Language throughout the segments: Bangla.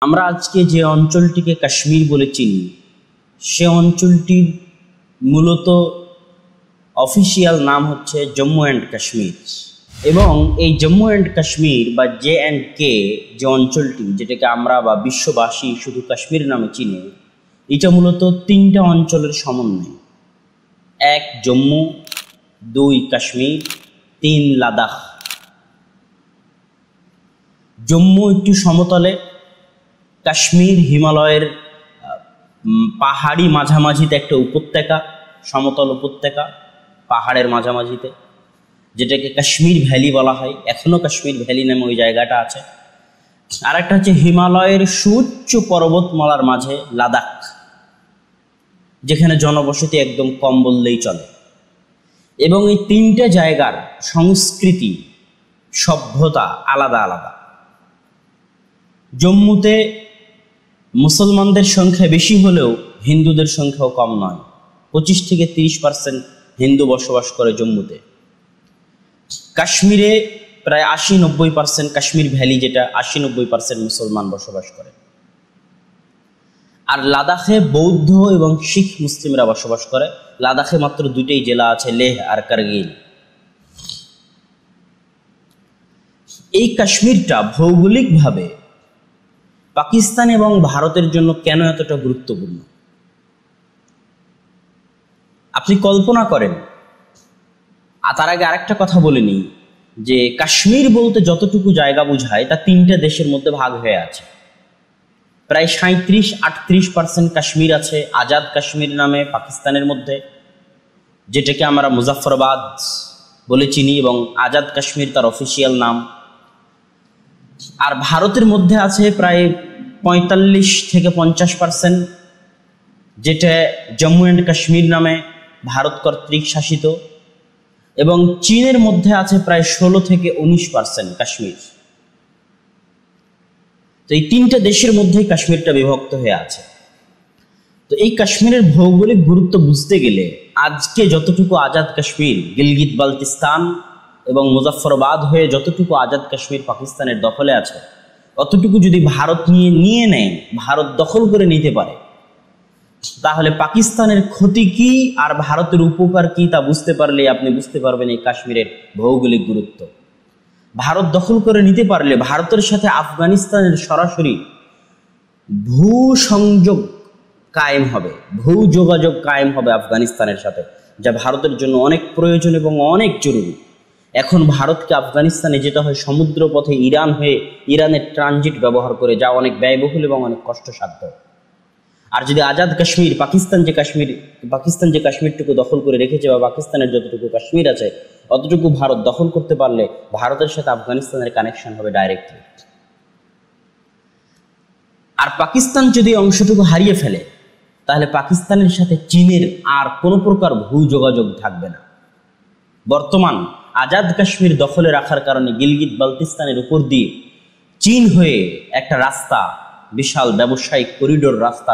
আমরা আজকে যে অঞ্চলটিকে কাশ্মীর বলে চিনি সে অঞ্চলটির মূলত অফিসিয়াল নাম হচ্ছে জম্মু অ্যান্ড কাশ্মীর। এবং এই জম্মু অ্যান্ড কাশ্মীর বা JK যে অঞ্চলটি, যেটাকে আমরা বা বিশ্ববাসী শুধু কাশ্মীর নামে চিনি, এটা মূলত তিনটা অঞ্চলের সমন্বয়। 1 জম্মু, 2 কাশ্মীর, 3 লাদাখ। জম্মু একটু সমতলে, কাশ্মীর হিমালয়ের পাহাড়ি মাঝামাঝিতে একটা উপত্যকা, সমতল উপত্যকা পাহাড়ের মাঝামাঝিতে, যেটাকে কাশ্মীর ভ্যালি বলা হয়। এখনো কাশ্মীর ভ্যালি নামে ওই জায়গাটা আছে। আর একটা হচ্ছে হিমালয়ের সুউচ্চ পর্বতমালার মাঝে লাদাখ, যেখানে জনবসতি একদম কম বললেই চলে। এবং এই তিনটা জায়গার সংস্কৃতি, সভ্যতা আলাদা আলাদা। জম্মুতে মুসলমানদের সংখ্যা বেশি হলেও হিন্দুদের সংখ্যাও কম নয়। 25 থেকে 30% হিন্দু বসবাস করে জম্মুতে। কাশ্মীরে প্রায় 80-90%, কাশ্মীর ভ্যালি যেটা, 80-90% মুসলমান বসবাস করে। আর লাদাখে বৌদ্ধ এবং শিখ মুসলিমরা বসবাস করে। লাদাখে মাত্র 2টাই জেলা আছে, লেহ আর কার্গিল। এই কাশ্মীরটা ভৌগোলিকভাবে পাকিস্তান এবং ভারতের জন্য কেন এতটা গুরুত্বপূর্ণ আপনি কল্পনা করেন। আর তার আগে আরেকটা কথা বলে নিই যে কাশ্মীর বলতে যতটুকু জায়গা বোঝায় তা 3টা দেশের মধ্যে ভাগ হয়ে আছে। প্রায় 37-38% কাশ্মীর আছে আজাদ কাশ্মীর নামে পাকিস্তানের মধ্যে, যেটাকে আমরা মুজাফফরাবাদ বলে চিনি, এবং আজাদ কাশ্মীর তার অফিসিয়াল নাম। আর ভারতের মধ্যে আছে প্রায় 45-50%, যেটা জম্মু অ্যান্ড কাশ্মীর নামে ভারত কর্তৃক শাসিত। এবং চীনের মধ্যে আছে প্রায় 16-19% কাশ্মীর। তো এই 3টা দেশের মধ্যেই কাশ্মীরটা বিভক্ত হয়ে আছে। তো এই কাশ্মীরের ভৌগোলিক গুরুত্ব বুঝতে গেলে আজকে যতটুকু আজাদ কাশ্মীর, গিলগিত বালতিস্তান এবং মুজাফফরাবাদ হয়ে যতটুকু আজাদ কাশ্মীর পাকিস্তানের দখলে আছে, অতটুকু যদি ভারত নিয়ে নেয়, ভারত দখল করে নিতে পারে, তাহলে পাকিস্তানের ক্ষতি কি আর ভারতের উপকার কি তা বুঝতে পারলে আপনি বুঝতে পারবেন এই কাশ্মীরের ভৌগোলিক গুরুত্ব। ভারত দখল করে নিতে পারলে ভারতের সাথে আফগানিস্তানের সরাসরি ভূ সংযোগ কায়েম হবে, ভূ যোগাযোগ কায়েম হবে আফগানিস্তানের সাথে, যা ভারতের জন্য অনেক প্রয়োজন এবং অনেক জরুরি। এখন ভারতকে আফগানিস্তানে যেতে হয় সমুদ্র পথে ইরান হয়ে, ইরানের ট্রানজিট ব্যবহার করে, যা অনেক ব্যয়বহুল এবং অনেক কষ্টসাধ্য। আর যদি আজাদ কাশ্মীর, পাকিস্তান যে কাশ্মীরটুকু দখল করে রেখেছে বা পাকিস্তানের যতটুকু কাশ্মীর আছে অতটুকু ভারত দখল করতে পারলে ভারতের সাথে আফগানিস্তানের কানেকশন হবে ডাইরেক্টলি। আর পাকিস্তান যদি অংশটুকু হারিয়ে ফেলে তাহলে পাকিস্তানের সাথে চীনের আর কোনো প্রকার ভূ যোগাযোগ থাকবে না। বর্তমান আজাদ কাশ্মীর দখলে রাখার কারণে গিলগিত বালতিস্তানের উপর দিয়ে চীন হয়ে একটা রাস্তা, বিশাল ব্যবসায়িক করিডোর রাস্তা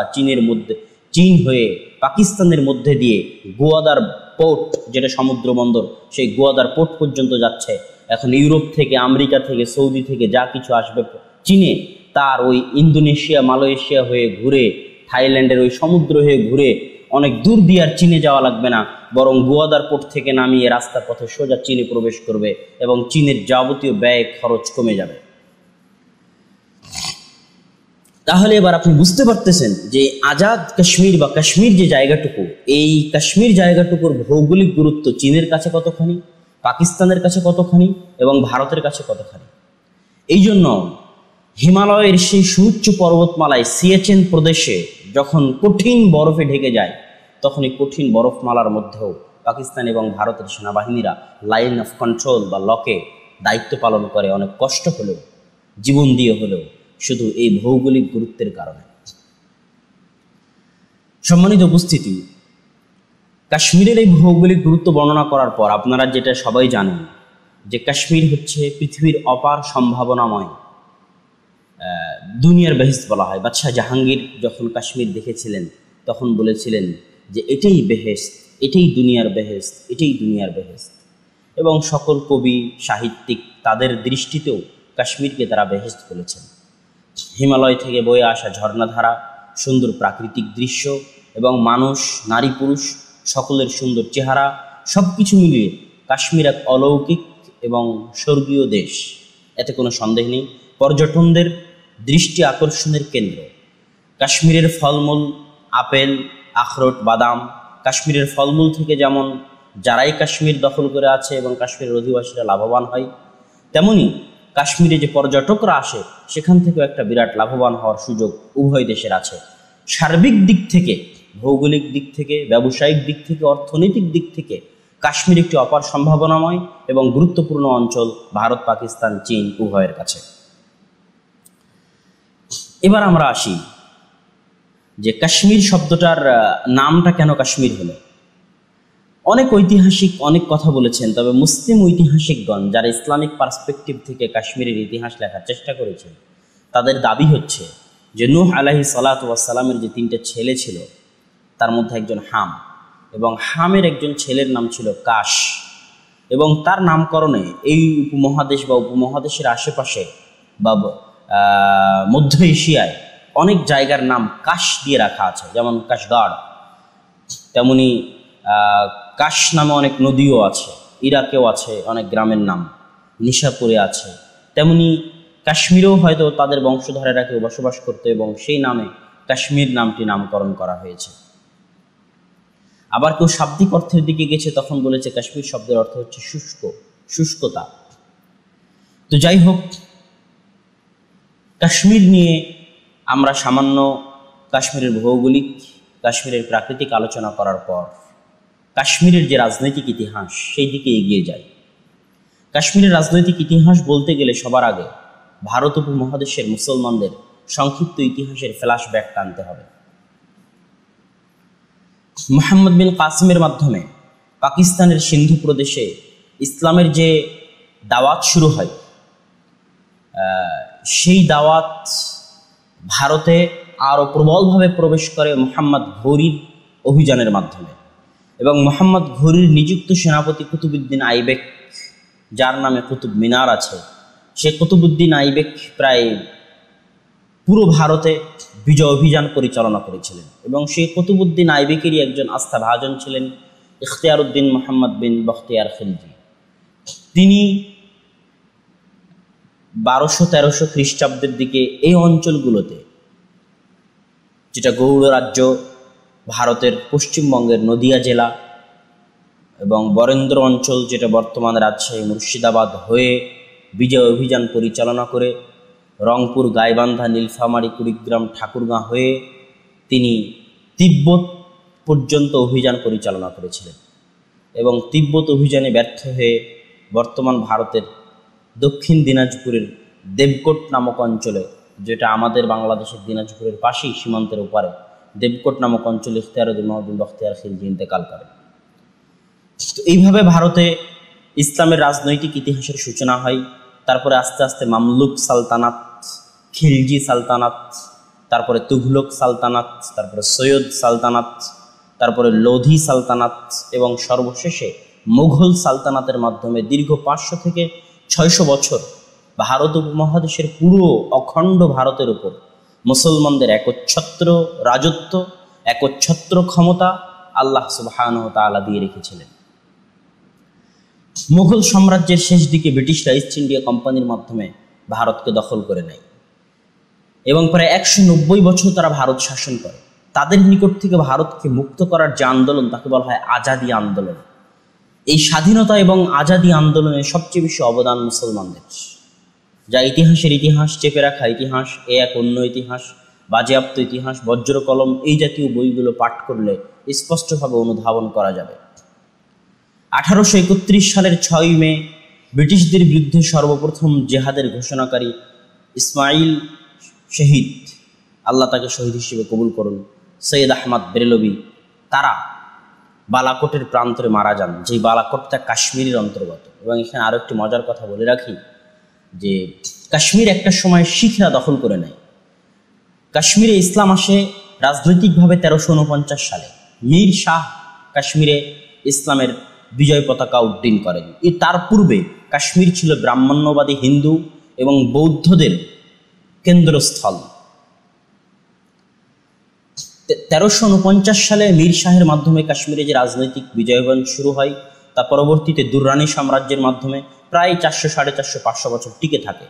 চীন হয়ে পাকিস্তানের মধ্যে দিয়ে গোয়াদার পোর্ট, যেটা সমুদ্র বন্দর, সেই গোয়াদার পোর্ট পর্যন্ত যাচ্ছে। এখন ইউরোপ থেকে, আমেরিকা থেকে, সৌদি থেকে যা কিছু আসবে চীনে, তার ওই ইন্দোনেশিয়া, মালয়েশিয়া হয়ে ঘুরে, থাইল্যান্ডের ওই সমুদ্র হয়ে ঘুরে অনেক দূর দিয়ে আর চীনে যাওয়া লাগবে না, বরং গোয়াদার পোর্ট থেকে নামিয়ে রাস্তার পথে সোজা চীনে প্রবেশ করবে এবং চীনের যাবতীয় ব্যয় খরচ কমে যাবে। তাহলে এবার আপনি বুঝতে পারতেছেন যে আজাদ কাশ্মীর বা কাশ্মীর যে জায়গাটুকু, এই কাশ্মীর জায়গাটুকুর ভৌগোলিক গুরুত্ব চীনের কাছে কতখানি, পাকিস্তানের কাছে কতখানি এবং ভারতের কাছে কতখানি। এই জন্য হিমালয়ের সেই সুউচ্চ পর্বতমালায় সিয়াচেন প্রদেশে যখন কঠিন বরফে ঢেকে যায়, তখন এই কঠিন বরফমালার মধ্যেও পাকিস্তান এবং ভারতের সেনাবাহিনীরা লাইন অফ কন্ট্রোল বা লকে দায়িত্ব পালন করে, অনেক কষ্ট হলেও, জীবন দিয়ে হলেও, শুধু এই ভৌগোলিক গুরুত্বের কারণে। সম্মানিত উপস্থিতি, কাশ্মীরের এই ভৌগোলিক গুরুত্ব বর্ণনা করার পর আপনারা যেটা সবাই জানেন যে কাশ্মীর হচ্ছে পৃথিবীর অপার সম্ভাবনাময় দুনিয়ার বেহেশত বলা হয়। বাদশাহ জাহাঙ্গীর যখন কাশ্মীর দেখেছিলেন তখন বলেছিলেন যে এটাই বেহেশত, এটাই দুনিয়ার বেহেশত, এটাই দুনিয়ার বেহেশত। এবং সকল কবি, সাহিত্যিক তাদের দৃষ্টিতেও কাশ্মীরকে তারা বেহেশত বলেছেন। হিমালয় থেকে বয়ে আসা ঝর্ণাধারা, সুন্দর প্রাকৃতিক দৃশ্য এবং মানুষ, নারী পুরুষ সকলের সুন্দর চেহারা, সব কিছু মিলিয়ে কাশ্মীর এক অলৌকিক এবং স্বর্গীয় দেশ, এতে কোনো সন্দেহ নেই। পর্যটনদের দৃষ্টি আকর্ষণের কেন্দ্র। কাশ্মীরের ফলমূল, আপেল, আখরোট, বাদাম, কাশ্মীরের ফলমূল থেকে যেমন যারাই কাশ্মীর দখল করে আছে এবং কাশ্মীরের অধিবাসীরা লাভবান হয়, তেমনি কাশ্মীরে যে পর্যটকরা আসে সেখান থেকেও একটা বিরাট লাভবান হওয়ার সুযোগ উভয় দেশের আছে। সার্বিক দিক থেকে, ভৌগোলিক দিক থেকে, ব্যবসায়িক দিক থেকে, অর্থনৈতিক দিক থেকে কাশ্মীর একটি অপার সম্ভাবনাময় এবং গুরুত্বপূর্ণ অঞ্চল ভারত, পাকিস্তান, চীন উভয়ের কাছে। এবার আমরা আসি যে কাশ্মীর শব্দটার নামটা কেন কাশ্মীর হলো। অনেক ঐতিহাসিক অনেক কথা বলেছেন, তবে মুসলিম ঐতিহাসিকগণ যারা ইসলামিক পার্সপেক্টিভ থেকে কাশ্মীরের ইতিহাস লেখার চেষ্টা করেছেন, তাদের দাবি হচ্ছে যে নূহ আলাইহিস সালাতু ওয়াস সালামের যে 3টে ছেলে ছিল তার মধ্যে একজন হাম, এবং হামের একজন ছেলের নাম ছিল কাশ, এবং তার নামকরণে এই উপমহাদেশ বা উপমহাদেশের আশেপাশে বা মধ্য এশিয়ায় অনেক জায়গার নাম কাশ দিয়ে রাখা আছে, যেমন কাশগাড়, তেমনি কাশ নামে অনেক নদীও আছে, ইরাকেও আছে অনেক গ্রামের নাম, নিশাপুরে আছে, তেমনি কাশ্মীরেও হয়তো তাদের বংশধরেরা কেউ বসবাস করতো এবং সেই নামে কাশ্মীর নামটি নামকরণ করা হয়েছে। আবার কেউ শাব্দিক অর্থের দিকে গেছে, তখন বলেছে কাশ্মীর শব্দের অর্থ হচ্ছে শুষ্ক, শুষ্কতা। তো যাই হোক, কাশ্মীর নিয়ে আমরা সামান্য কাশ্মীরের ভৌগোলিক, কাশ্মীরের প্রাকৃতিক আলোচনা করার পর কাশ্মীরের যে রাজনৈতিক ইতিহাস সেই দিকে এগিয়ে যায়। কাশ্মীরের রাজনৈতিক ইতিহাস বলতে গেলে সবার আগে ভারত উপমহাদেশের মুসলমানদের সংক্ষিপ্ত ইতিহাসের ফ্ল্যাশব্যাক টানতে হবে। মুহাম্মদ বিন কাসিমের মাধ্যমে পাকিস্তানের সিন্ধু প্রদেশে ইসলামের যে দাওয়াত শুরু হয়, সেই দাওয়াত ভারতে আরও প্রবলভাবে প্রবেশ করে মুহাম্মদ ঘোরির অভিযানের মাধ্যমে, এবং মুহাম্মদ ঘোরির নিযুক্ত সেনাপতি কুতুবউদ্দিন আইবেক, যার নামে কুতুব মিনার আছে, সে কুতুবউদ্দিন আইবেক প্রায় পুরো ভারতে বিজয় অভিযান পরিচালনা করেছিলেন, এবং সেই কুতুবউদ্দিন আইবেকেরই একজন আস্থাভাজন ছিলেন ইখতিয়ারউদ্দিন মুহাম্মদ বিন বখতিয়ার খিলজি। তিনি 1200-1300 খ্রিস্টাব্দের দিকে এই অঞ্চলগুলোতে, যেটা গৌড় রাজ্য, ভারতের পশ্চিমবঙ্গের নদিয়া জেলা এবং বরেন্দ্র অঞ্চল, যেটা বর্তমান রাজশাহী মুর্শিদাবাদ হয়ে বিজয় অভিযান পরিচালনা করে রংপুর, গাইবান্ধা, নীলফামারী, কুড়িগ্রাম, ঠাকুরগাঁ হয়ে তিনি তিব্বত পর্যন্ত অভিযান পরিচালনা করেছিলেন, এবং তিব্বত অভিযানে ব্যর্থ হয়ে বর্তমান ভারতের দক্ষিণ দিনাজপুরের দেবকোট নামক অঞ্চলে, যেটা আমাদের বাংলাদেশের দিনাজপুরের পাশেই সীমান্তের ওপারে, দেবকোট নামক অঞ্চলে ইখতিয়ারউদ্দিন বিন বখতিয়ার খিলজি ইন্তেকাল করেন। তো এইভাবে ভারতে ইসলামের রাজনৈতিক ইতিহাসের সূচনা হয়। তারপরে আস্তে আস্তে মামলুক সালতানাত, খিলজি সালতানাত, তারপরে তুঘলক সালতানাত, তারপরে সৈয়দ সালতানাত, তারপরে লোধি সালতানাত, এবং সর্বশেষে মুঘল সালতানাতের মাধ্যমে দীর্ঘ 500 থেকে 600 বছর ভারত উপমহাদেশের পুরো অখণ্ড ভারতের উপর মুসলমানদের একচ্ছত্র রাজত্ব, একচ্ছত্র ক্ষমতা আল্লাহ সুবহানাহু ওয়া তাআলা দিয়ে রেখেছিলেন। মুঘল সাম্রাজ্যের শেষ দিকে ব্রিটিশরা ইস্ট ইন্ডিয়া কোম্পানির মাধ্যমে ভারতকে দখল করে নেয়, এবং প্রায় 190 বছর তারা ভারত শাসন করে। তাদের নিকট থেকে ভারতকে মুক্ত করার যে আন্দোলন, তাকে বলা হয় আজাদি আন্দোলন। এই স্বাধীনতা এবং আজাদি আন্দোলনে সবচেয়ে বেশি অবদান মুসলমানদের, যা ইতিহাসের ইতিহাস, চেপে রাখা ইতিহাস, এ এক অন্য ইতিহাস, বাজেয়াপ্ত ইতিহাস, বজ্র কলম, এই জাতীয় বইগুলো পাঠ করলে স্পষ্টভাবে অনুধাবন করা যাবে। 1831 সালের 6 মে ব্রিটিশদের বিরুদ্ধে সর্বপ্রথম জেহাদের ঘোষণাকারী ইসমাইল শহীদ, আল্লাহ তাকে শহীদ হিসেবে কবুল করুন, সৈয়দ আহমদ বেরেলভি, তারা বালাকোটের প্রান্তরে মারা যান, যেই বালাকোটটা কাশ্মীরের অন্তর্গত। এবং এখানে আরও একটি মজার কথা বলে রাখি যে কাশ্মীর একটা সময় শিখরা দখল করে নেয়। কাশ্মীরে ইসলাম আসে রাজনৈতিকভাবে 1349 সালে। মীর শাহ কাশ্মীরে ইসলামের বিজয় পতাকা উড্ডীন করেন। তার পূর্বে কাশ্মীর ছিল ব্রাহ্মণ্যবাদী হিন্দু এবং বৌদ্ধদের কেন্দ্রস্থল। 1349 সালে মীর শাহের মাধ্যমে কাশ্মীরে যে রাজনৈতিক বিজয়বন শুরু হয় তা পরবর্তীতে দুররানি সাম্রাজ্যের মাধ্যমে প্রায় 400, 450, 500 বছর টিকে থাকে।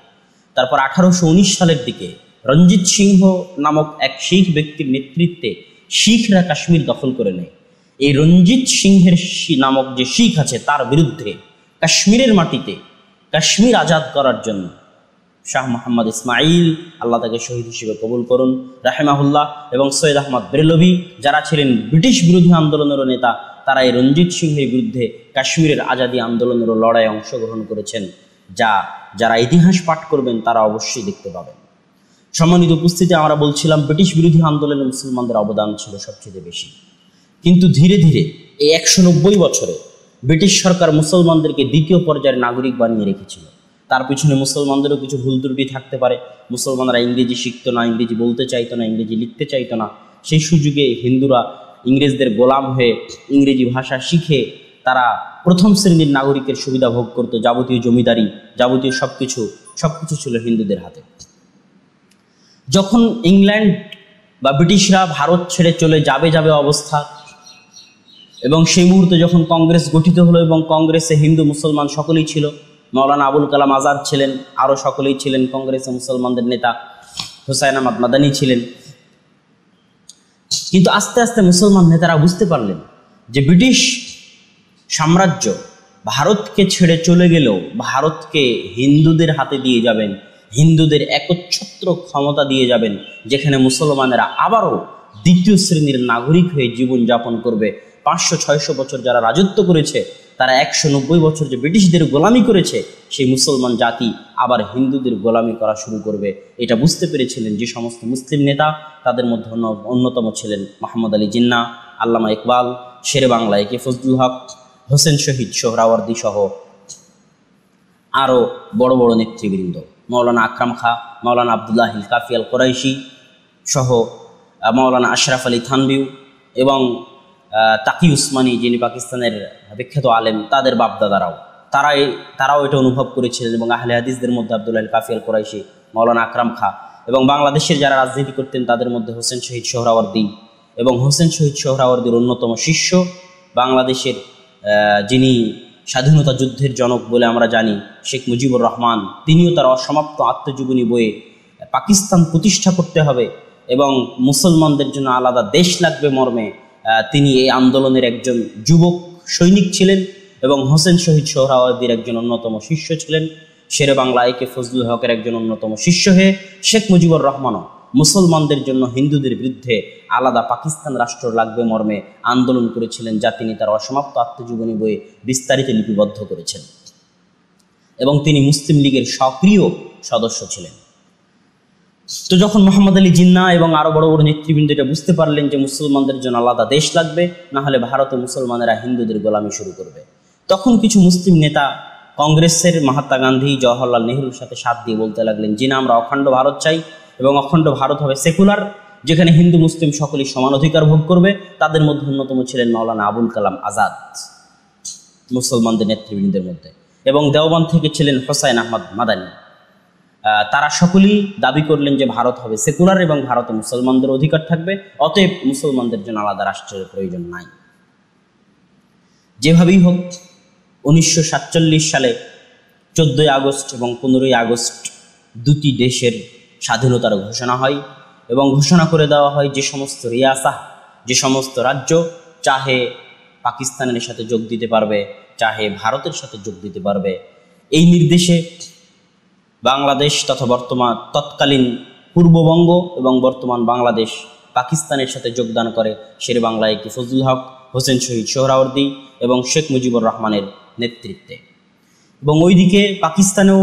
তারপর 1819 সালের দিকে রঞ্জিত সিংহ নামক এক শিখ ব্যক্তির নেতৃত্বে শিখরা কাশ্মীর দখল করে নেয়। এই রঞ্জিত সিংহের নামক যে শিখ আছে তার বিরুদ্ধে কাশ্মীরের মাটিতে কাশ্মীর আজাদ করার জন্য শাহ মোহাম্মদ ইসমাইল, আল্লাহ তাকে শহীদ হিসেবে কবুল করুন, রাহেমাহুল্লাহ, এবং সৈয়দ আহমদ বেরেলভি, যারা ছিলেন ব্রিটিশ বিরোধী আন্দোলনেরও নেতা, তারা এই রঞ্জিত সিংহের বিরুদ্ধে কাশ্মীরের আজাদি আন্দোলনেরও লড়াইয়ে অংশগ্রহণ করেছেন, যারা ইতিহাস পাঠ করবেন তারা অবশ্যই দেখতে পাবেন। সম্মানিত উপস্থিতি, আমরা বলছিলাম ব্রিটিশ বিরোধী আন্দোলনে মুসলমানদের অবদান ছিল সবচেয়ে বেশি, কিন্তু ধীরে ধীরে এই 190 বছরে ব্রিটিশ সরকার মুসলমানদেরকে দ্বিতীয় পর্যায়ের নাগরিক বানিয়ে রেখেছিল। তার পিছনে মুসলমানদেরও কিছু ভুল ত্রুটি থাকতে পারে। মুসলমানরা ইংরেজি শিখতো না, ইংরেজি বলতে চাইতো না, ইংরেজি লিখতে চাইতো না। সেই সুযোগে হিন্দুরা ইংরেজদের গোলাম হয়ে ইংরেজি ভাষা শিখে তারা প্রথম শ্রেণীর নাগরিকের সুবিধা ভোগ করত। যাবতীয় জমিদারি, যাবতীয় সবকিছু ছিল হিন্দুদের হাতে। যখন ইংল্যান্ড বা ব্রিটিশরা ভারত ছেড়ে চলে যাবে অবস্থা, এবং সেই মুহূর্তে যখন কংগ্রেস গঠিত হলো এবং কংগ্রেসে হিন্দু মুসলমান সকলেই ছিল, মাওলানা আবুল কালাম আজাদ ছিলেন, আরও সকলেই ছিলেন কংগ্রেসে মুসলমানদের নেতা, হুসাইন আহমদ মাদানী ছিলেন। কিন্তু আস্তে আস্তে মুসলমান নেতারা বুঝতে পারলেন যে ব্রিটিশ সাম্রাজ্য ভারতকে ছেড়ে চলে গেলেও ভারতকে হিন্দুদের হাতে দিয়ে যাবেন, হিন্দুদের একচ্ছত্র ক্ষমতা দিয়ে যাবেন, যেখানে মুসলমানেরা আবারও দ্বিতীয় শ্রেণীর নাগরিক হয়ে জীবনযাপন করবে। 500-600 বছর যারা রাজত্ব করেছে, তারা 190 বছর যে ব্রিটিশদের গোলামি করেছে, সেই মুসলমান জাতি আবার হিন্দুদের গোলামি করা শুরু করবে। এটা বুঝতে পেরেছিলেন যে সমস্ত মুসলিম নেতা, তাদের মধ্যে অন্যতম ছিলেন মোহাম্মদ আলী জিন্না, আল্লামা ইকবাল, শেরে বাংলা একে ফজলুল হক, হোসেন শহীদ সোহরাওয়ার্দী সহ আরও বড় বড় নেতৃবৃন্দ, মাওলানা আকরাম খা, মাওলানা আবদুল্লাহিল কাফি আল কোরাইশি সহ মাওলানা আশরাফ আলী থানভিউ এবং তাকি উসমানী, যিনি পাকিস্তানের বিখ্যাত আলেম, তাদের বাপদাদারাও তারাও এটা অনুভব করেছিলেন। এবং আহলে হাদিসদের মধ্যে আবদুল্লাহিল কাফি আল কোরাইশি, মাওলানা আকরাম খা, এবং বাংলাদেশের যারা রাজনীতি করতেন তাদের মধ্যে হোসেন শহীদ সোহরাওয়ার্দী, এবং হোসেন শহীদ সোহরাওয়ার্দীর অন্যতম শিষ্য বাংলাদেশের যিনি স্বাধীনতা যুদ্ধের জনক বলে আমরা জানি, শেখ মুজিবুর রহমান, তিনিও তার অসমাপ্ত আত্মজীবনী বইয়ে পাকিস্তান প্রতিষ্ঠা করতে হবে এবং মুসলমানদের জন্য আলাদা দেশ লাগবে মর্মে তিনি এই আন্দোলনের একজন যুবক সৈনিক ছিলেন এবং হোসেন শহীদ সোহরাওয়ার্দীর একজন অন্যতম শিষ্য ছিলেন। শেরে বাংলা একে ফজলুল হকের একজন অন্যতম শিষ্য হয়ে শেখ মুজিবুর রহমানও মুসলমানদের জন্য হিন্দুদের বিরুদ্ধে আলাদা পাকিস্তান রাষ্ট্র লাগবে মর্মে আন্দোলন করেছিলেন, যা তিনি তার অসমাপ্ত আত্মজীবনী বইয়ে বিস্তারিত লিপিবদ্ধ করেছেন, এবং তিনি মুসলিম লীগের সক্রিয় সদস্য ছিলেন। তো যখন মোহাম্মদ আলী জিন্না এবং আরও বড় বড় নেতৃবৃন্দ এটা বুঝতে পারলেন যে মুসলমানদের জন্য আলাদা দেশ লাগবে, না হলে ভারতে মুসলমানেরা হিন্দুদের গোলামি শুরু করবে, তখন কিছু মুসলিম নেতা কংগ্রেসের মহাত্মা গান্ধী, জওহরলাল নেহরুর সাথে সাথ দিয়ে বলতে লাগলেন, জিনা আমরা অখণ্ড ভারত চাই এবং অখণ্ড ভারত হবে সেকুলার, যেখানে হিন্দু মুসলিম সকলেই সমান অধিকার ভোগ করবে। তাদের মধ্যে অন্যতম ছিলেন মাওলানা আবুল কালাম আজাদ মুসলমানদের নেতৃবৃন্দের মধ্যে, এবং দেওবন্দ থেকে ছিলেন হুসাইন আহমদ মাদানী। তারা সকলেই দাবি করলেন যে ভারত হবে সেকুলার এবং ভারতে মুসলমানদের অধিকার থাকবে, অতএব মুসলমানদের জন্য আলাদা রাষ্ট্রের প্রয়োজন নাই। যেভাবেই হোক 1947 সালে 14ই আগস্ট এবং 15ই আগস্ট দুটি দেশের স্বাধীনতার ঘোষণা হয় এবং ঘোষণা করে দেওয়া হয় যে সমস্ত রিয়াসাহ, যে সমস্ত রাজ্য চাহে পাকিস্তানের সাথে যোগ দিতে পারবে, চাহে ভারতের সাথে যোগ দিতে পারবে। এই নির্দেশে বাংলাদেশ তথা তৎকালীন পূর্ববঙ্গ এবং বর্তমান বাংলাদেশ পাকিস্তানের সাথে যোগদান করে শেরে বাংলা একে ফজলুল হক, হোসেন শহীদ সোহরাওয়ার্দী এবং শেখ মুজিবুর রহমানের নেতৃত্বে। এবং ওইদিকে পাকিস্তানেও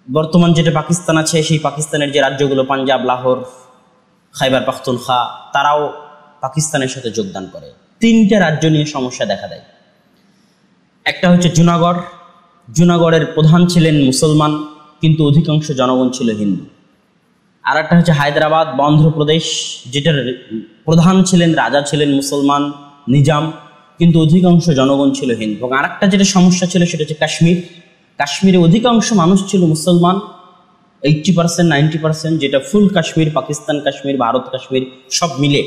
বর্তমান যেটা পাকিস্তান আছে, সেই পাকিস্তানের যে রাজ্যগুলো পাঞ্জাব, লাহোর, খাইবার পাখতুনখা, তারাও পাকিস্তানের সাথে যোগদান করে। তিনটা রাজ্য নিয়ে সমস্যা দেখা দেয়। একটা হচ্ছে জুনাগড়, জুনাগড়ের প্রধান ছিলেন মুসলমান কিন্তু অধিকাংশ জনগণ ছিল হিন্দু। আর একটা হচ্ছে হায়দ্রাবাদ বা অন্ধ্রপ্রদেশ, যেটার প্রধান ছিলেন, রাজা ছিলেন মুসলমান নিজাম, কিন্তু অধিকাংশ জনগণ ছিল হিন্দু। এবং আরেকটা যেটা সমস্যা ছিল সেটা হচ্ছে কাশ্মীর। কাশ্মীরে অধিকাংশ মানুষ ছিল মুসলমান 80% 90%, যেটা ফুল কাশ্মীর, পাকিস্তান কাশ্মীর, ভারত কাশ্মীর সব মিলে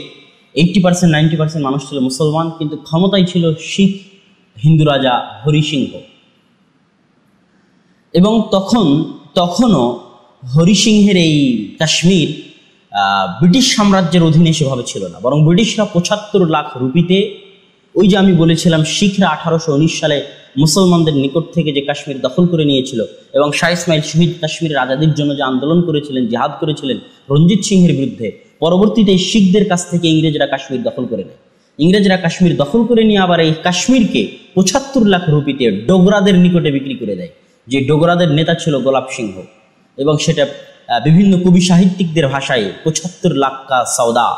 80% 90% মানুষ ছিল মুসলমান, কিন্তু ক্ষমতায় ছিল শিখ হিন্দু রাজা হরি সিংহ। এবং তখনও হরি সিংহের এই কাশ্মীর ব্রিটিশ সাম্রাজ্যের অধীনে সেভাবে ছিল না, বরং ব্রিটিশরা 75 লাখ রুপিতে, ওই যে আমি বলেছিলাম শিখরা 1819 সালে মুসলমানদের নিকট থেকে যে কাশ্মীর দখল করে নিয়েছিল, এবং শাহ ইসমাইল শহীদ কাশ্মীরের আজাদির জন্য যে আন্দোলন করেছিলেন, জিহাদ করেছিলেন রঞ্জিত সিংহের বিরুদ্ধে, পরবর্তীতে শিখদের কাছ থেকে ইংরেজরা কাশ্মীর দখল করে নেয়। ইংরেজরা কাশ্মীর দখল করে নিয়ে আবার এই কাশ্মীরকে 75 লাখ রুপিতে ডোগরাদের নিকটে বিক্রি করে দেয়, যে ডোগরাদের নেতা ছিল গোলাপ সিংহ। এবং সেটা বিভিন্ন কবি সাহিত্যিকদের ভাষায় 75 লাখ কা সৌদা,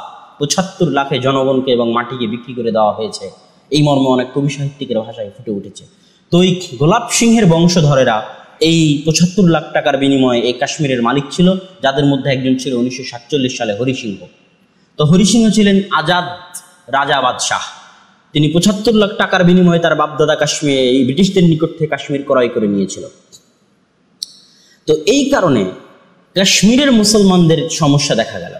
75 লাখে জনগণকে এবং মাটিকে বিক্রি করে দেওয়া হয়েছে, এই মর্মে অনেক কবি সাহিত্যিকের ভাষায় ফুটে উঠেছে। তো এই গোলাপ সিংহের বংশধরেরা এই 75 লাখ টাকার বিনিময়ে এই কাশ্মীরের মালিক ছিল, যাদের মধ্যে একজন ছিল 1947 সালে হরি সিংহ। তো হরি সিংহ ছিলেন আজাদ রাজা বাদশাহ। তিনি 75 লাখ টাকার বিনিময়ে তার বাপদাদা কাশ্মীর এই ব্রিটিশদের নিকট থেকে কাশ্মীর ক্রয় করে নিয়েছিল। তো এই কারণে কাশ্মীরের মুসলমানদের সমস্যা দেখা গেল।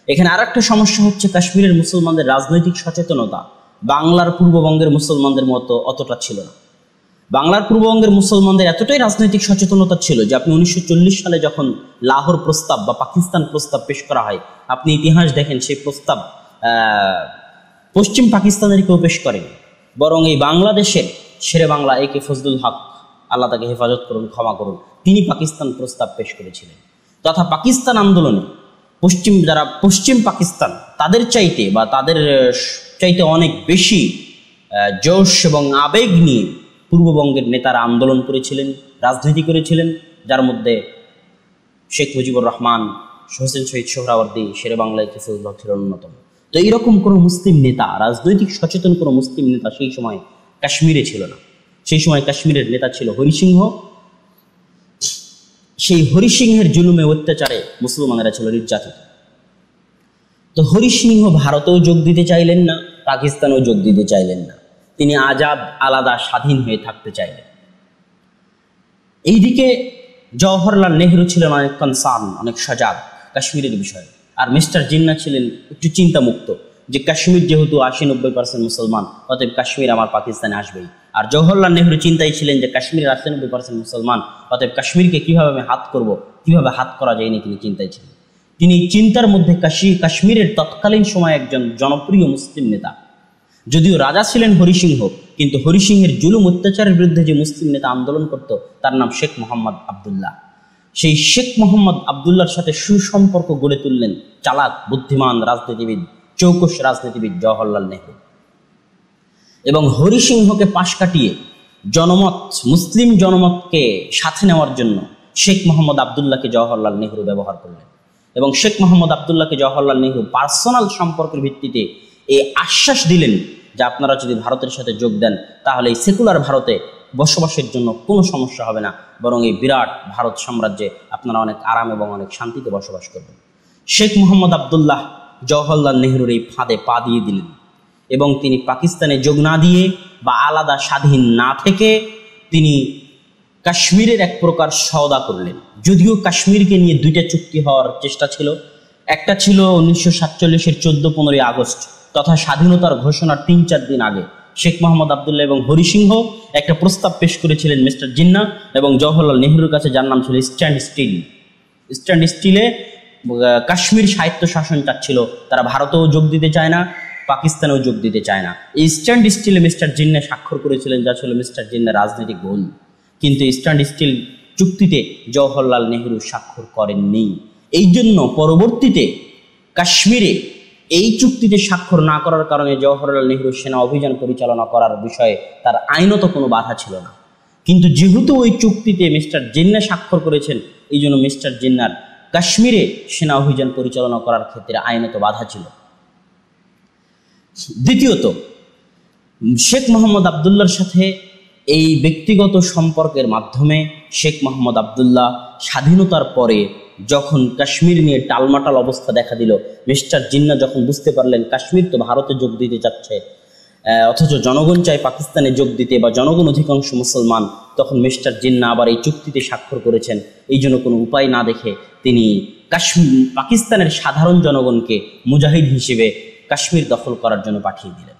এখানে আর একটা সমস্যা হচ্ছে, কাশ্মীরের মুসলমানদের রাজনৈতিক সচেতনতা বাংলার পূর্ববঙ্গের মুসলমানদের মতো অতটা ছিল না। বাংলার পূর্ববঙ্গের মুসলমানদের এতটাই রাজনৈতিক সচেতনতা ছিল যে আপনি 1940 সালে যখন লাহোর প্রস্তাব বা পাকিস্তান প্রস্তাব পেশ করা হয়, আপনি ইতিহাস দেখেন সেই প্রস্তাব পশ্চিম পাকিস্তানের কেউ পেশ করেনি, বরং এই বাংলাদেশের শেরে বাংলা একে ফজলুল হক, আল্লাহ তাকে হেফাজত করুন, ক্ষমা করুন, তিনি পাকিস্তান প্রস্তাব পেশ করেছিলেন। তথা পাকিস্তান আন্দোলনে যারা পশ্চিম পাকিস্তান, তাদের চাইতে অনেক বেশি জোশ এবং আবেগ নিয়ে পূর্ববঙ্গের নেতারা আন্দোলন করেছিলেন, রাজনীতি করেছিলেন, যার মধ্যে শেখ মুজিবুর রহমান, হোসেন শহীদ সোহরাওয়ার্দী, শেরে বাংলায় ফজলুল হক ছিলেন অন্যতম। তো এইরকম কোনো মুসলিম নেতা, রাজনৈতিক সচেতন কোনো মুসলিম নেতা সেই সময় কাশ্মীরে ছিল না। সেই সময় কাশ্মীরের নেতা ছিল হরি সিংহ। সেই হরি সিংহের জুলুমে অত্যাচারে মুসলমানেরা ছিল নির্যাতিত। তো হরি সিংহ ভারতেও যোগ দিতে চাইলেন না, পাকিস্তানেও যোগ দিতে চাইলেন না, তিনি আজাদ, আলাদা, স্বাধীন হয়ে থাকতে চাইলেন। এইদিকে জওহরলাল নেহরু ছিলেন অনেক কনসার্ন, অনেক সজাগ কাশ্মীরের বিষয়ে, আর মিস্টার জিন্নাহ ছিলেন একটু চিন্তামুক্ত, যে কাশ্মীর যেহেতু 80-90% মুসলমান, অতএব কাশ্মীর আমার পাকিস্তানে আসবেই। আর জওহরলাল নেহরু চিন্তায় ছিলেন যে কাশ্মীরের 80-90% মুসলমান, অতএব কাশ্মীরকে কিভাবে আমি হাত করব, কিভাবে হাত করা যায়নি, তিনি চিন্তায় ছিলেন। তিনি চিন্তার মধ্যে কাশ্মীরের তৎকালীন সময় একজন জনপ্রিয় মুসলিম নেতা, যদিও রাজা ছিলেন হরি সিংহ, কিন্তু হরি সিংহের জুলুম অত্যাচারের বিরুদ্ধে যে মুসলিম নেতা আন্দোলন করত, তার নাম শেখ মোহাম্মদ আবদুল্লাহ। সেই শেখ মোহাম্মদ আবদুল্লাহর সাথে সুসম্পর্ক গড়ে তুললেন চালাক, বুদ্ধিমান রাজনীতিবিদ, চৌকস রাজনীতিবিদ জওহরলাল নেহরু। এবং হরি সিংহকে পাশ কাটিয়ে মুসলিম জনমতকে সাথে নেওয়ার জন্য শেখ মোহাম্মদ আবদুল্লাহকে জওহরলাল নেহরু ব্যবহার করলেন। এবং শেখ মোহাম্মদ আবদুল্লাহকে জওহরলাল নেহরু পার্সোনাল সম্পর্কের ভিত্তিতে এই আশ্বাস দিলেন যে আপনারা যদি ভারতের সাথে যোগ দেন, তাহলে এই সেকুলার ভারতে বসবাসের জন্য কোনো সমস্যা হবে না, বরং এই বিরাট ভারত সাম্রাজ্যে আপনারা অনেক আরাম এবং অনেক শান্তিতে বসবাস করবেন। শেখ মোহাম্মদ আবদুল্লাহ জওহরলাল নেহরুর এই ফাঁদে পা দিয়ে দিলেন, এবং তিনি পাকিস্তানে যোগ না দিয়ে বা আলাদা স্বাধীন না থেকে তিনি কাশ্মীরের এক প্রকার সওদা করলেন। যদিও কাশ্মীরকে নিয়ে দুইটা চুক্তি হওয়ার চেষ্টা ছিল। একটা ছিল 1947-এর 14-15 আগস্ট, তথা স্বাধীনতার ঘোষণার 3-4 দিন আগে শেখ মোহাম্মদ আবদুল্লাহ এবং হরি সিংহ একটা প্রস্তাব পেশ করেছিলেন মিস্টার জিন্নাহ এবং জওহরলাল নেহরুর কাছে, যার নাম ছিল স্ট্যান্ড স্টিল। স্ট্যান্ড স্টিলে কাশ্মীর স্বায়ত্ত শাসন চাচ্ছিল, তারা ভারতেও যোগ দিতে চায় না, পাকিস্তানেও যোগ দিতে চায় না। এই স্ট্যান্ড স্টিলে মিস্টার জিন্নাহ স্বাক্ষর করেছিলেন, যা ছিল মিস্টার জিন্নাহ রাজনৈতিক ভুল। কিন্তু স্ট্যান্ড স্টিল চুক্তিতে জওহরলাল নেহরু স্বাক্ষর করেননি। এই জন্য পরবর্তীতে কাশ্মীরে এই চুক্তিতে স্বাক্ষর না করার কারণে জওহরলাল নেহরু সেনা অভিযান পরিচালনা করার বিষয়ে তার আইনত কোনো বাধা ছিল না। কিন্তু যেহেতু ওই চুক্তিতে মিস্টার জিন্নাহ স্বাক্ষর করেছেন, এই জন্য মিস্টার জিন্নাহর কাশ্মীরে সেনা অভিযান পরিচালনা করার ক্ষেত্রে আইনত বাধা ছিল। দ্বিতীয়ত, শেখ মোহাম্মদ আবদুল্লাহর সাথে এই ব্যক্তিগত সম্পর্কের মাধ্যমে শেখ মোহাম্মদ আবদুল্লাহ স্বাধীনতার পরে যখন কাশ্মীর নিয়ে টালমাটাল অবস্থা দেখা দিল, মিস্টার জিন্নাহ যখন বুঝতে পারলেন কাশ্মীর তো ভারতে যোগ দিতে চাচ্ছে, অথচ জনগণ চায় পাকিস্তানে যোগ দিতে বা জনগণ অধিকাংশ মুসলমান, তখন মিস্টার জিন্নাহ আবার এই চুক্তিতে স্বাক্ষর করেছেন। এই জন্য কোনো উপায় না দেখে তিনি পাকিস্তানের সাধারণ জনগণকে মুজাহিদ হিসেবে কাশ্মীর দখল করার জন্য পাঠিয়ে দিলেন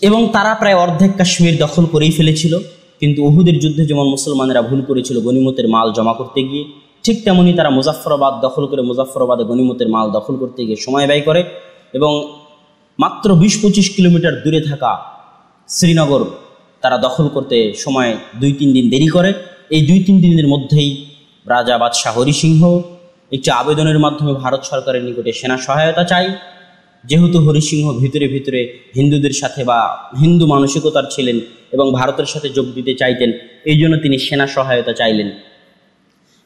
এবং তারা প্রায় অর্ধেক কাশ্মীর দখল করেই ফেলেছিল। কিন্তু উহুদের যুদ্ধে যেমন মুসলমানেরা ভুল করেছিল গনিমতের মাল জমা করতে গিয়ে, ঠিক তেমনই তারা মুজাফফরাবাদ দখল করে মুজাফফরাবাদে গনিমতের মাল দখল করতে গিয়ে সময় ব্যয় করে এবং মাত্র 20-25 কিলোমিটার দূরে থাকা শ্রীনগর তারা দখল করতে সময় 2-3 দিন দেরি করে। এই 2-3 দিনের মধ্যেই রাজা বাদশাহ হরি সিংহ একটি আবেদনের মাধ্যমে ভারত সরকারের নিকটে সেনা সহায়তা চাই। যেহেতু হরি সিংহ ভিতরে ভিতরে হিন্দুদের সাথে বা হিন্দু মানসিকতার ছিলেন এবং ভারতের সাথে যোগ দিতে চাইতেন, এই জন্য তিনি সেনা সহায়তা চাইলেন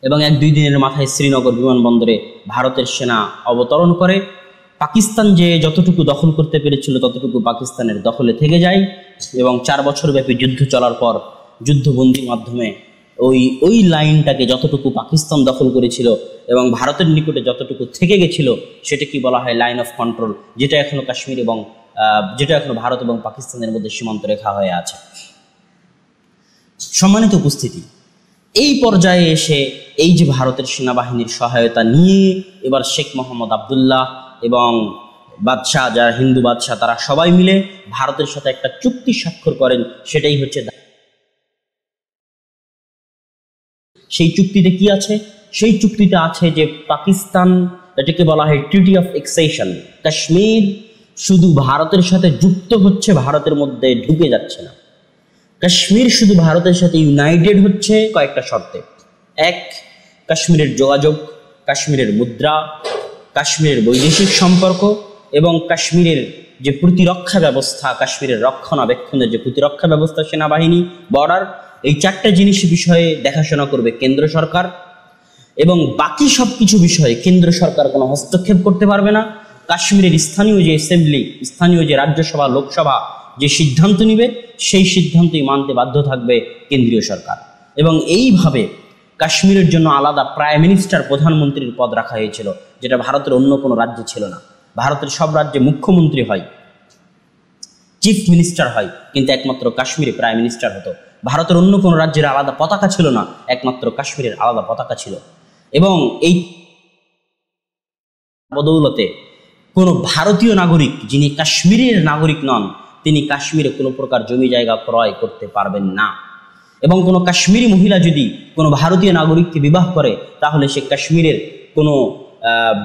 এবং 1-2 দিনের মাথায় শ্রীনগর বিমানবন্দরে ভারতের সেনা অবতরণ করে। পাকিস্তান যে যতটুকু দখল করতে পেরেছিল ততটুকু পাকিস্তানের দখলে থেকে যায় এবং 4 বছর ব্যাপী যুদ্ধ চলার পর যুদ্ধবন্দির মাধ্যমে ওই লাইনটাকে যতটুকু পাকিস্তান দখল করেছিল এবং ভারতের নিকটে যতটুকু থেকে গেছিল সেটা কি বলা হয় লাইন অফ কন্ট্রোল, যেটা এখনো কাশ্মীর এবং যেটা এখনো ভারত এবং পাকিস্তানের মধ্যে সীমান্ত রেখা হয়ে আছে। সম্মানিত উপস্থিতি, এই পর্যায়ে এসে এই যে ভারতের সেনাবাহিনীর সহায়তা নিয়ে এবার শেখ মোহাম্মদ আবদুল্লাহ এবং বাদশাহ, যারা হিন্দু বাদশাহ, তারা সবাই মিলে ভারতের সাথে একটা চুক্তি স্বাক্ষর করেন। সেটাই হচ্ছে, সেই চুক্তিতে কি আছে? সেই চুক্তিতে আছে যে পাকিস্তান, এটাকে বলা হয় ট্রিটি অফ এক্সেশন, কাশ্মীর শুধু ভারতের সাথে যুক্ত হচ্ছে, ভারতের মধ্যে ঢুকে যাচ্ছে না। কাশ্মীর শুধু ভারতের সাথে ইউনাইটেড হচ্ছে কয়েকটা শর্তে। 1, কাশ্মীরের যোগাযোগ, কাশ্মীরের মুদ্রা, কাশ্মীরের বৈদেশিক সম্পর্ক এবং কাশ্মীরের যে প্রতিরক্ষা ব্যবস্থা, কাশ্মীরের রক্ষণাবেক্ষণের যে প্রতিরক্ষা ব্যবস্থা, সেনাবাহিনী, বর্ডার, এই 4টা জিনিস বিষয়ে দেখাশোনা করবে কেন্দ্র সরকার এবং বাকি সব কিছু বিষয়ে কেন্দ্র সরকার কোনো হস্তক্ষেপ করতে পারবে না। কাশ্মীরের স্থানীয় যে অ্যাসেম্বলি, স্থানীয় যে রাজ্যসভা, লোকসভা যে সিদ্ধান্ত নিবে সেই সিদ্ধান্তই মানতে বাধ্য থাকবে কেন্দ্রীয় সরকার। এবং এইভাবে কাশ্মীরের জন্য আলাদা প্রাইম মিনিস্টার, প্রধানমন্ত্রীর পদ রাখা হয়েছিল, যেটা ভারতের অন্য কোনো রাজ্যে ছিল না। ভারতের সব রাজ্যে মুখ্যমন্ত্রী হয়, চিফ মিনিস্টার হয়, কিন্তু একমাত্র কাশ্মীরে প্রাইম মিনিস্টার হতো। ভারতের অন্য কোনো রাজ্যের আলাদা পতাকা ছিল না, একমাত্র কাশ্মীরের আলাদা পতাকা ছিল। এবং এই বদৌলতে কোনো ভারতীয় নাগরিক যিনি কাশ্মীরের নাগরিক নন, তিনি কাশ্মীরে কোনো প্রকার জমি জায়গা ক্রয় করতে পারবেন না। এবং কোনো কাশ্মীরি মহিলা যদি কোনো ভারতীয় নাগরিককে বিবাহ করে, তাহলে সে কাশ্মীরের কোনো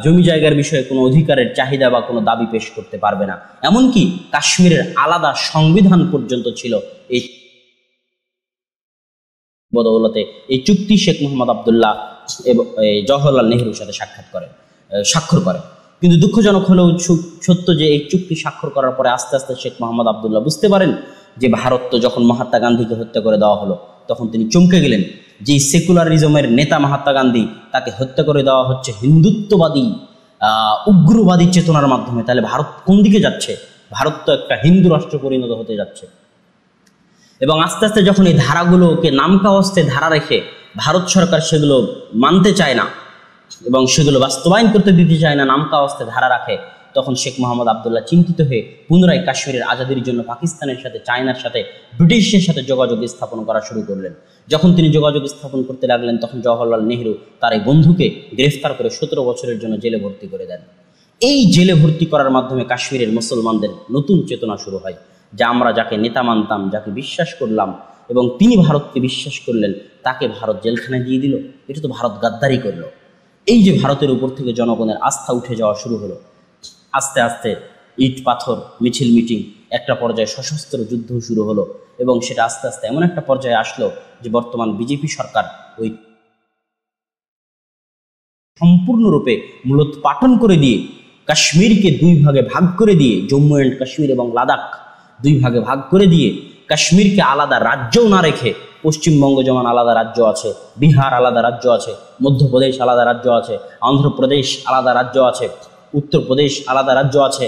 জমি জায়গার বিষয়ে কোনো অধিকারের চাহিদা বা কোনো দাবি পেশ করতে পারবে না। এমনকি কাশ্মীরের আলাদা সংবিধান পর্যন্ত ছিল এই বদৌলতে। এই চুক্তি শেখ মোহাম্মদ আবদুল্লাহ এবং জওহরলাল নেহরুর সাথে স্বাক্ষর করেন। কিন্তু দুঃখজনক হলেও সত্য যে এই চুক্তি স্বাক্ষর করার পরে আস্তে আস্তে শেখ মোহাম্মদ আবদুল্লাহ বুঝতে পারেন যে ভারত তো যখন মহাত্মা গান্ধীকে হত্যা করে দেওয়া হলো, তখন তিনি চমকে গেলেন যে সেকুলারিজমের নেতা মহাত্মা গান্ধী, তাকে হত্যা করে দেওয়া হচ্ছে হিন্দুত্ববাদী উগ্রবাদী চেতনার মাধ্যমে। তাহলে ভারত কোন দিকে যাচ্ছে? ভারত তো একটা হিন্দু রাষ্ট্র পরিণত হতে যাচ্ছে। এবং আস্তে আস্তে যখন এই ধারাগুলোকে নামকাওয়াস্তে ধারা রেখে ভারত সরকার সেগুলো মানতে চায় না এবং সেগুলো বাস্তবায়ন করতে দিতে চায় না, নামকাওয়াস্তে ধারা রাখে, তখন শেখ মোহাম্মদ আবদুল্লাহ চিন্তিত হয়ে পুনরায় কাশ্মীরের আজাদির জন্য পাকিস্তানের সাথে, চায়নার সাথে, ব্রিটিশের সাথে যোগাযোগ স্থাপন করা শুরু করলেন। যখন তিনি যোগাযোগ স্থাপন করতে লাগলেন, তখন জওহরলাল নেহরু তার এই বন্ধুকে গ্রেফতার করে 17 বছরের জন্য জেলে ভর্তি করে দেন। এই জেলে ভর্তি করার মাধ্যমে কাশ্মীরের মুসলমানদের নতুন চেতনা শুরু হয় যে আমরা যাকে নেতা মানতাম, যাকে বিশ্বাস করলাম এবং তিনি ভারতকে বিশ্বাস করলেন, তাকে ভারত জেলখানায় দিয়ে দিল। এটা তো ভারত গাদ্দারি করলো। এই যে ভারতের উপর থেকে জনগণের আস্থা উঠে যাওয়া শুরু হলো, আস্তে আস্তে ইট পাথর মিছিল মিটিং, একটা পর্যায়ে সশস্ত্র যুদ্ধ শুরু হলো এবং সেটা আস্তে আস্তে এমন একটা পর্যায়ে আসলো যে বর্তমান বিজেপি সরকার ওই সম্পূর্ণরূপে মূলোৎপাটন করে দিয়ে কাশ্মীরকে 2 ভাগে ভাগ করে দিয়ে, জম্মু অ্যান্ড কাশ্মীর এবং লাদাখ 2 ভাগে ভাগ করে দিয়ে, কাশ্মীরকে আলাদা রাজ্যও না রেখে, পশ্চিমবঙ্গ যেমন আলাদা রাজ্য আছে, বিহার আলাদা রাজ্য আছে, মধ্যপ্রদেশ আলাদা রাজ্য আছে, অন্ধ্রপ্রদেশ আলাদা রাজ্য আছে, উত্তরপ্রদেশ আলাদা রাজ্য আছে,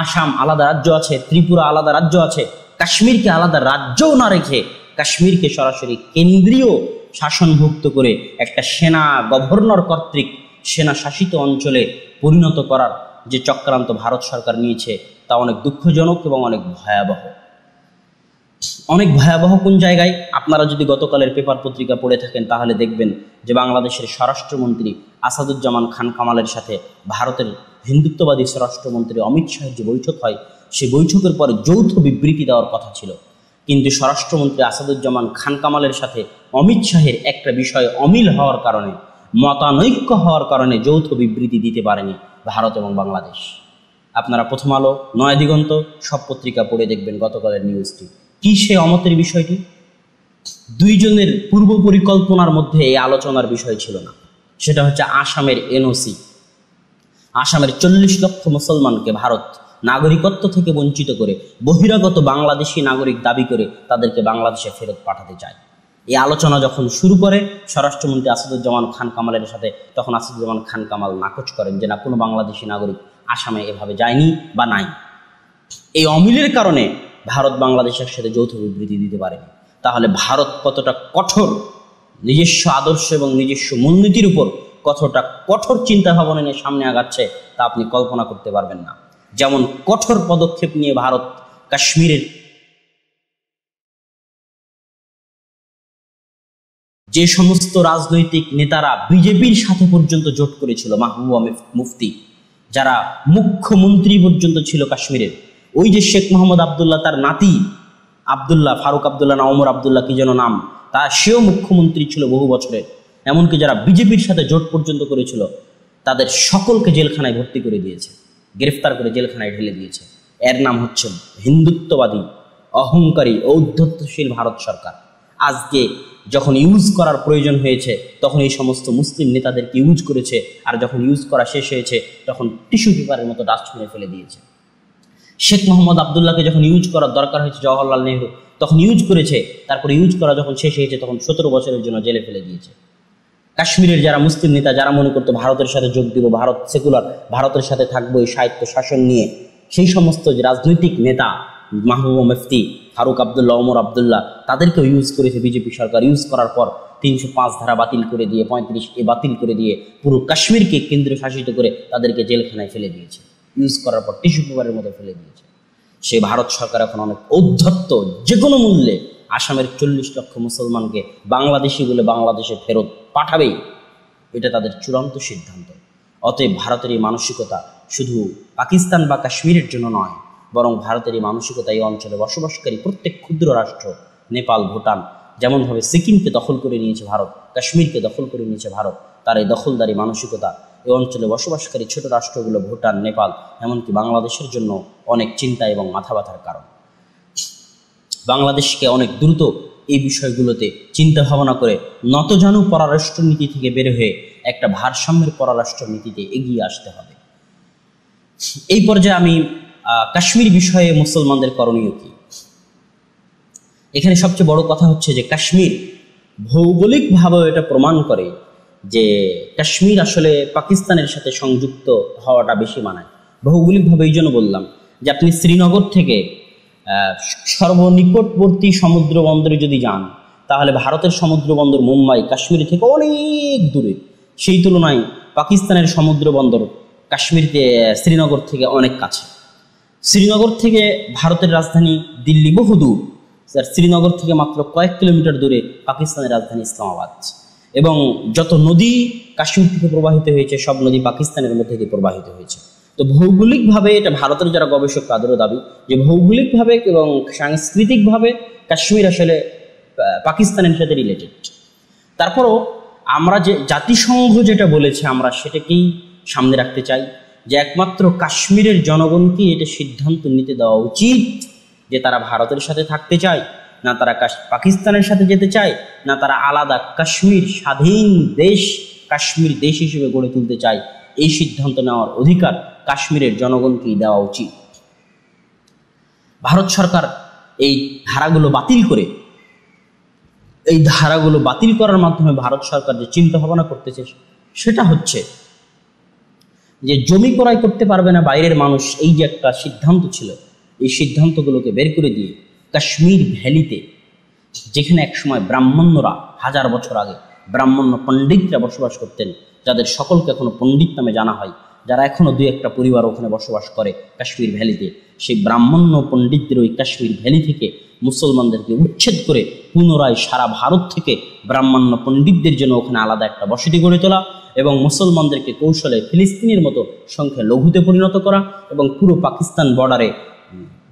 আসাম আলাদা রাজ্য আছে, ত্রিপুরা আলাদা রাজ্য আছে, কাশ্মীরকে আলাদা রাজ্যও না রেখে কাশ্মীরকে সরাসরি কেন্দ্রীয় শাসনভুক্ত করে একটা সেনা গভর্নর কর্তৃক সেনা শাসিত অঞ্চলে পরিণত করার যে চক্রান্ত ভারত সরকার নিয়েছে, তা অনেক দুঃখজনক এবং অনেক ভয়াবহ। অনেক ভয়াবহ কোন জায়গায়? আপনারা যদি গতকালের পেপার পত্রিকা পড়ে থাকেন তাহলে দেখবেন যে বাংলাদেশের স্বরাষ্ট্রমন্ত্রী আসাদুজ্জামান খান কামালের সাথে ভারতের হিন্দুত্ববাদী স্বরাষ্ট্রমন্ত্রী অমিত শাহের যে বৈঠক হয়, সেই বৈঠকের পরে যৌথ বিবৃতি দেওয়ার কথা ছিল, কিন্তু স্বরাষ্ট্রমন্ত্রী আসাদুজ্জামান খান কামালের সাথে অমিত শাহের একটা বিষয়ে অমিল হওয়ার কারণে, মতানৈক্য হওয়ার কারণে যৌথ বিবৃতি দিতে পারেনি ভারত এবং বাংলাদেশ। আপনারা প্রথম আলো, নয়াদিগন্ত সব পত্রিকা পড়ে দেখবেন গতকালের নিউজটি। কি সে অমতের বিষয়টি? দুইজনের পূর্ব পরিকল্পনার মধ্যে এই আলোচনার বিষয় ছিল না। সেটা হচ্ছে আসামের এনওসি। আসামের 40 লক্ষ মুসলমানকে ভারত নাগরিকত্ব থেকে বঞ্চিত করে বহিরাগত বাংলাদেশি নাগরিক দাবি করে তাদেরকে বাংলাদেশে ফেরত পাঠাতে চায়। এই আলোচনা যখন শুরু করে স্বরাষ্ট্রমন্ত্রী আসাদুজ্জামান খান কামালের সাথে, তখন আসাদুজ্জামান খান কামাল নাকচ করেন যে না, কোনো বাংলাদেশি নাগরিক আসামে এভাবে যায়নি বা নাই। এই অমিলের কারণে ভারত বাংলাদেশের সাথে যৌথ বিবৃতি দিতে পারেনি। তাহলে ভারত কতটা কঠোর নিজস্ব আদর্শ এবং নিজস্ব মূলনীতির উপর কতটা কঠোর চিন্তা ভাবনা নিয়ে সামনে আগাচ্ছে তা আপনি কল্পনা করতে পারবেন না। যেমন কঠোর পদক্ষেপ নিয়ে ভারত কাশ্মীরের যে সমস্ত রাজনৈতিক নেতারা বিজেপির সাথে পর্যন্ত জোট করেছিল, মাহবুবা মুফতি যারা মুখ্যমন্ত্রী পর্যন্ত ছিল কাশ্মীরের, ওই যে শেখ মোহাম্মদ আবদুল্লাহ, তার নাতি আবদুল্লাহ, ফারুক আবদুল্লাহ না ওমর আবদুল্লাহ কি যেন নাম, তা সেও মুখ্যমন্ত্রী ছিল বহু বছরের। এমনকি যারা বিজেপির সাথে জোট পর্যন্ত করেছিল তাদের সকলকে জেলখানায় ভর্তি করে দিয়েছে, গ্রেফতার করে জেলখানায় ঢেলে দিয়েছে। এর নাম হচ্ছে হিন্দুত্ববাদী, অহংকারী, ঔদ্ধত্যশীল ভারত সরকার। আজকে যখন ইউজ করার প্রয়োজন হয়েছে তখন এই সমস্ত মুসলিম নেতাদেরকে ইউজ করেছে, আর যখন ইউজ করা শেষ হয়েছে তখন টিস্যু পেপারের মতো ডাস্টবিনে ফেলে দিয়েছে। শেখ মোহাম্মদ আবদুল্লাহকে যখন ইউজ করার দরকার হয়েছে জওহরলাল নেহরু, তখন ইউজ করেছে, তারপরে ইউজ করা যখন শেষ হয়েছে তখন 17 বছরের জন্য জেলে ফেলে দিয়েছে। কাশ্মীরের যারা মুসলিম নেতা, যারা মনে করতো ভারতের সাথে যোগ দিব, ভারত সেকুলার, ভারতের সাথে থাকবো এই সাহিত্য শাসন নিয়ে, সেই সমস্ত যে রাজনৈতিক নেতা মাহবুবা মুফতি, ফারুক আবদুল্লাহ, ওমর আবদুল্লাহ, তাদেরকেও ইউজ করেছে বিজেপি সরকার। ইউজ করার পর 305 ধারা বাতিল করে দিয়ে, 35A বাতিল করে দিয়ে পুরো কাশ্মীরকে কেন্দ্রীয় শাসিত করে তাদেরকে জেলখানায় ফেলে দিয়েছে। ইউজ করার পর টিস্যু পেপারের মতো ফেলে দিয়েছে। সে ভারত সরকার এখন অনেক ঔদ্ধত্য, যে কোনো মূল্যে আসামের 40 লক্ষ মুসলমানকে বাংলাদেশি বলে বাংলাদেশে ফেরত পাঠাবেই, এটা তাদের চূড়ান্ত সিদ্ধান্ত। অতএব ভারতের এই মানসিকতা শুধু পাকিস্তান বা কাশ্মীরের জন্য নয়, বরং ভারতের এই মানসিকতা এই অঞ্চলে বসবাসকারী প্রত্যেক ক্ষুদ্র রাষ্ট্র, নেপাল, ভুটান, যেমনভাবে সিকিমকে দখল করে নিয়েছে ভারত, কাশ্মীরকে দখল করে নিয়েছে ভারত, তার এই দখলদারি মানসিকতা এই অঞ্চলে বসবাসকারী ছোট রাষ্ট্রগুলো ভুটান, নেপাল, এমনকি বাংলাদেশের জন্য অনেক চিন্তা এবং মাথা ব্যথার কারণ। বাংলাদেশকে অনেক দ্রুত এই বিষয়গুলোতে চিন্তা ভাবনা করে নতজানু পররাষ্ট্রনীতি থেকে বের হয়ে একটা ভারসাম্যের পররাষ্ট্রনীতিতে এগিয়ে আসতে হবে। এই পর্যায়ে আমি কাশ্মীর বিষয়ে মুসলমানদের করণীয় কি, এখানে সবচেয়ে বড় কথা হচ্ছে যে কাশ্মীর ভৌগোলিকভাবেও এটা প্রমাণ করে যে কাশ্মীর আসলে পাকিস্তানের সাথে সংযুক্ত হওয়াটা বেশি মানায়। ভৌগোলিকভাবে এই জন্য বললাম যে আপনি শ্রীনগর থেকে সর্বনিকটবর্তী সমুদ্র বন্দরে যদি যান তাহলে ভারতের সমুদ্র বন্দর মুম্বাই কাশ্মীর থেকে অনেক দূরে, সেই তুলনায় পাকিস্তানের সমুদ্র বন্দর কাশ্মীরতে শ্রীনগর থেকে অনেক কাছে। শ্রীনগর থেকে ভারতের রাজধানী দিল্লি বহু দূর, শ্রীনগর থেকে মাত্র কয়েক কিলোমিটার দূরে পাকিস্তানের রাজধানী ইসলামাবাদ। এবং যত নদী কাশ্মীর থেকে প্রবাহিত হয়েছে সব নদী পাকিস্তানের মধ্যে দিয়ে প্রবাহিত হয়েছে। তো ভৌগোলিকভাবে এটা ভারতের যারা গবেষক তাদেরও দাবি যে ভৌগোলিকভাবে এবং সাংস্কৃতিকভাবে কাশ্মীর আসলে পাকিস্তানের সাথে রিলেটেড। তারপরও আমরা যে জাতিসংঘ যেটা বলেছে আমরা সেটাকেই সামনে রাখতে চাই যে একমাত্র কাশ্মীরের জনগণকে এটা সিদ্ধান্ত নিতে দেওয়া উচিত যে তারা ভারতের সাথে থাকতে চায় না তারা পাকিস্তানের সাথে যেতে চায়, না তারা আলাদা কাশ্মীর স্বাধীন দেশ, কাশ্মীর দেশ হিসেবে গড়ে তুলতে চায়। এই সিদ্ধান্ত নেওয়ার অধিকার কাশ্মীরের জনগণকেই দেওয়া উচিত। ভারত সরকার এই ধারাগুলো বাতিল করে, এই ধারাগুলো বাতিল করার মাধ্যমে ভারত সরকার যে চিন্তা ভাবনা করতেছে সেটা হচ্ছে যে জমি ক্রয় করতে পারবে না বাইরের মানুষ, এই যে একটা সিদ্ধান্ত ছিল, এই সিদ্ধান্তগুলোকে বের করে দিয়ে কাশ্মীর ভ্যালিতে, যেখানে একসময় ব্রাহ্মণ্যরা 1000 বছর আগে ব্রাহ্মণ্য পণ্ডিতরা বসবাস করতেন, যাদের সকলকে এখনো পণ্ডিত নামে জানা হয়, যারা এখনও দুই একটা পরিবার ওখানে বসবাস করে কাশ্মীর ভ্যালিতে, সেই ব্রাহ্মণ্য পণ্ডিতদের ওই কাশ্মীর ভ্যালি থেকে মুসলমানদেরকে উচ্ছেদ করে পুনরায় সারা ভারত থেকে ব্রাহ্মণ্য পণ্ডিতদের জন্য ওখানে আলাদা একটা বসতি গড়ে তোলা এবং মুসলমানদেরকে কৌশলে ফিলিস্তিনের মতো সংখ্যা লঘুতে পরিণত করা এবং পুরো পাকিস্তান বর্ডারে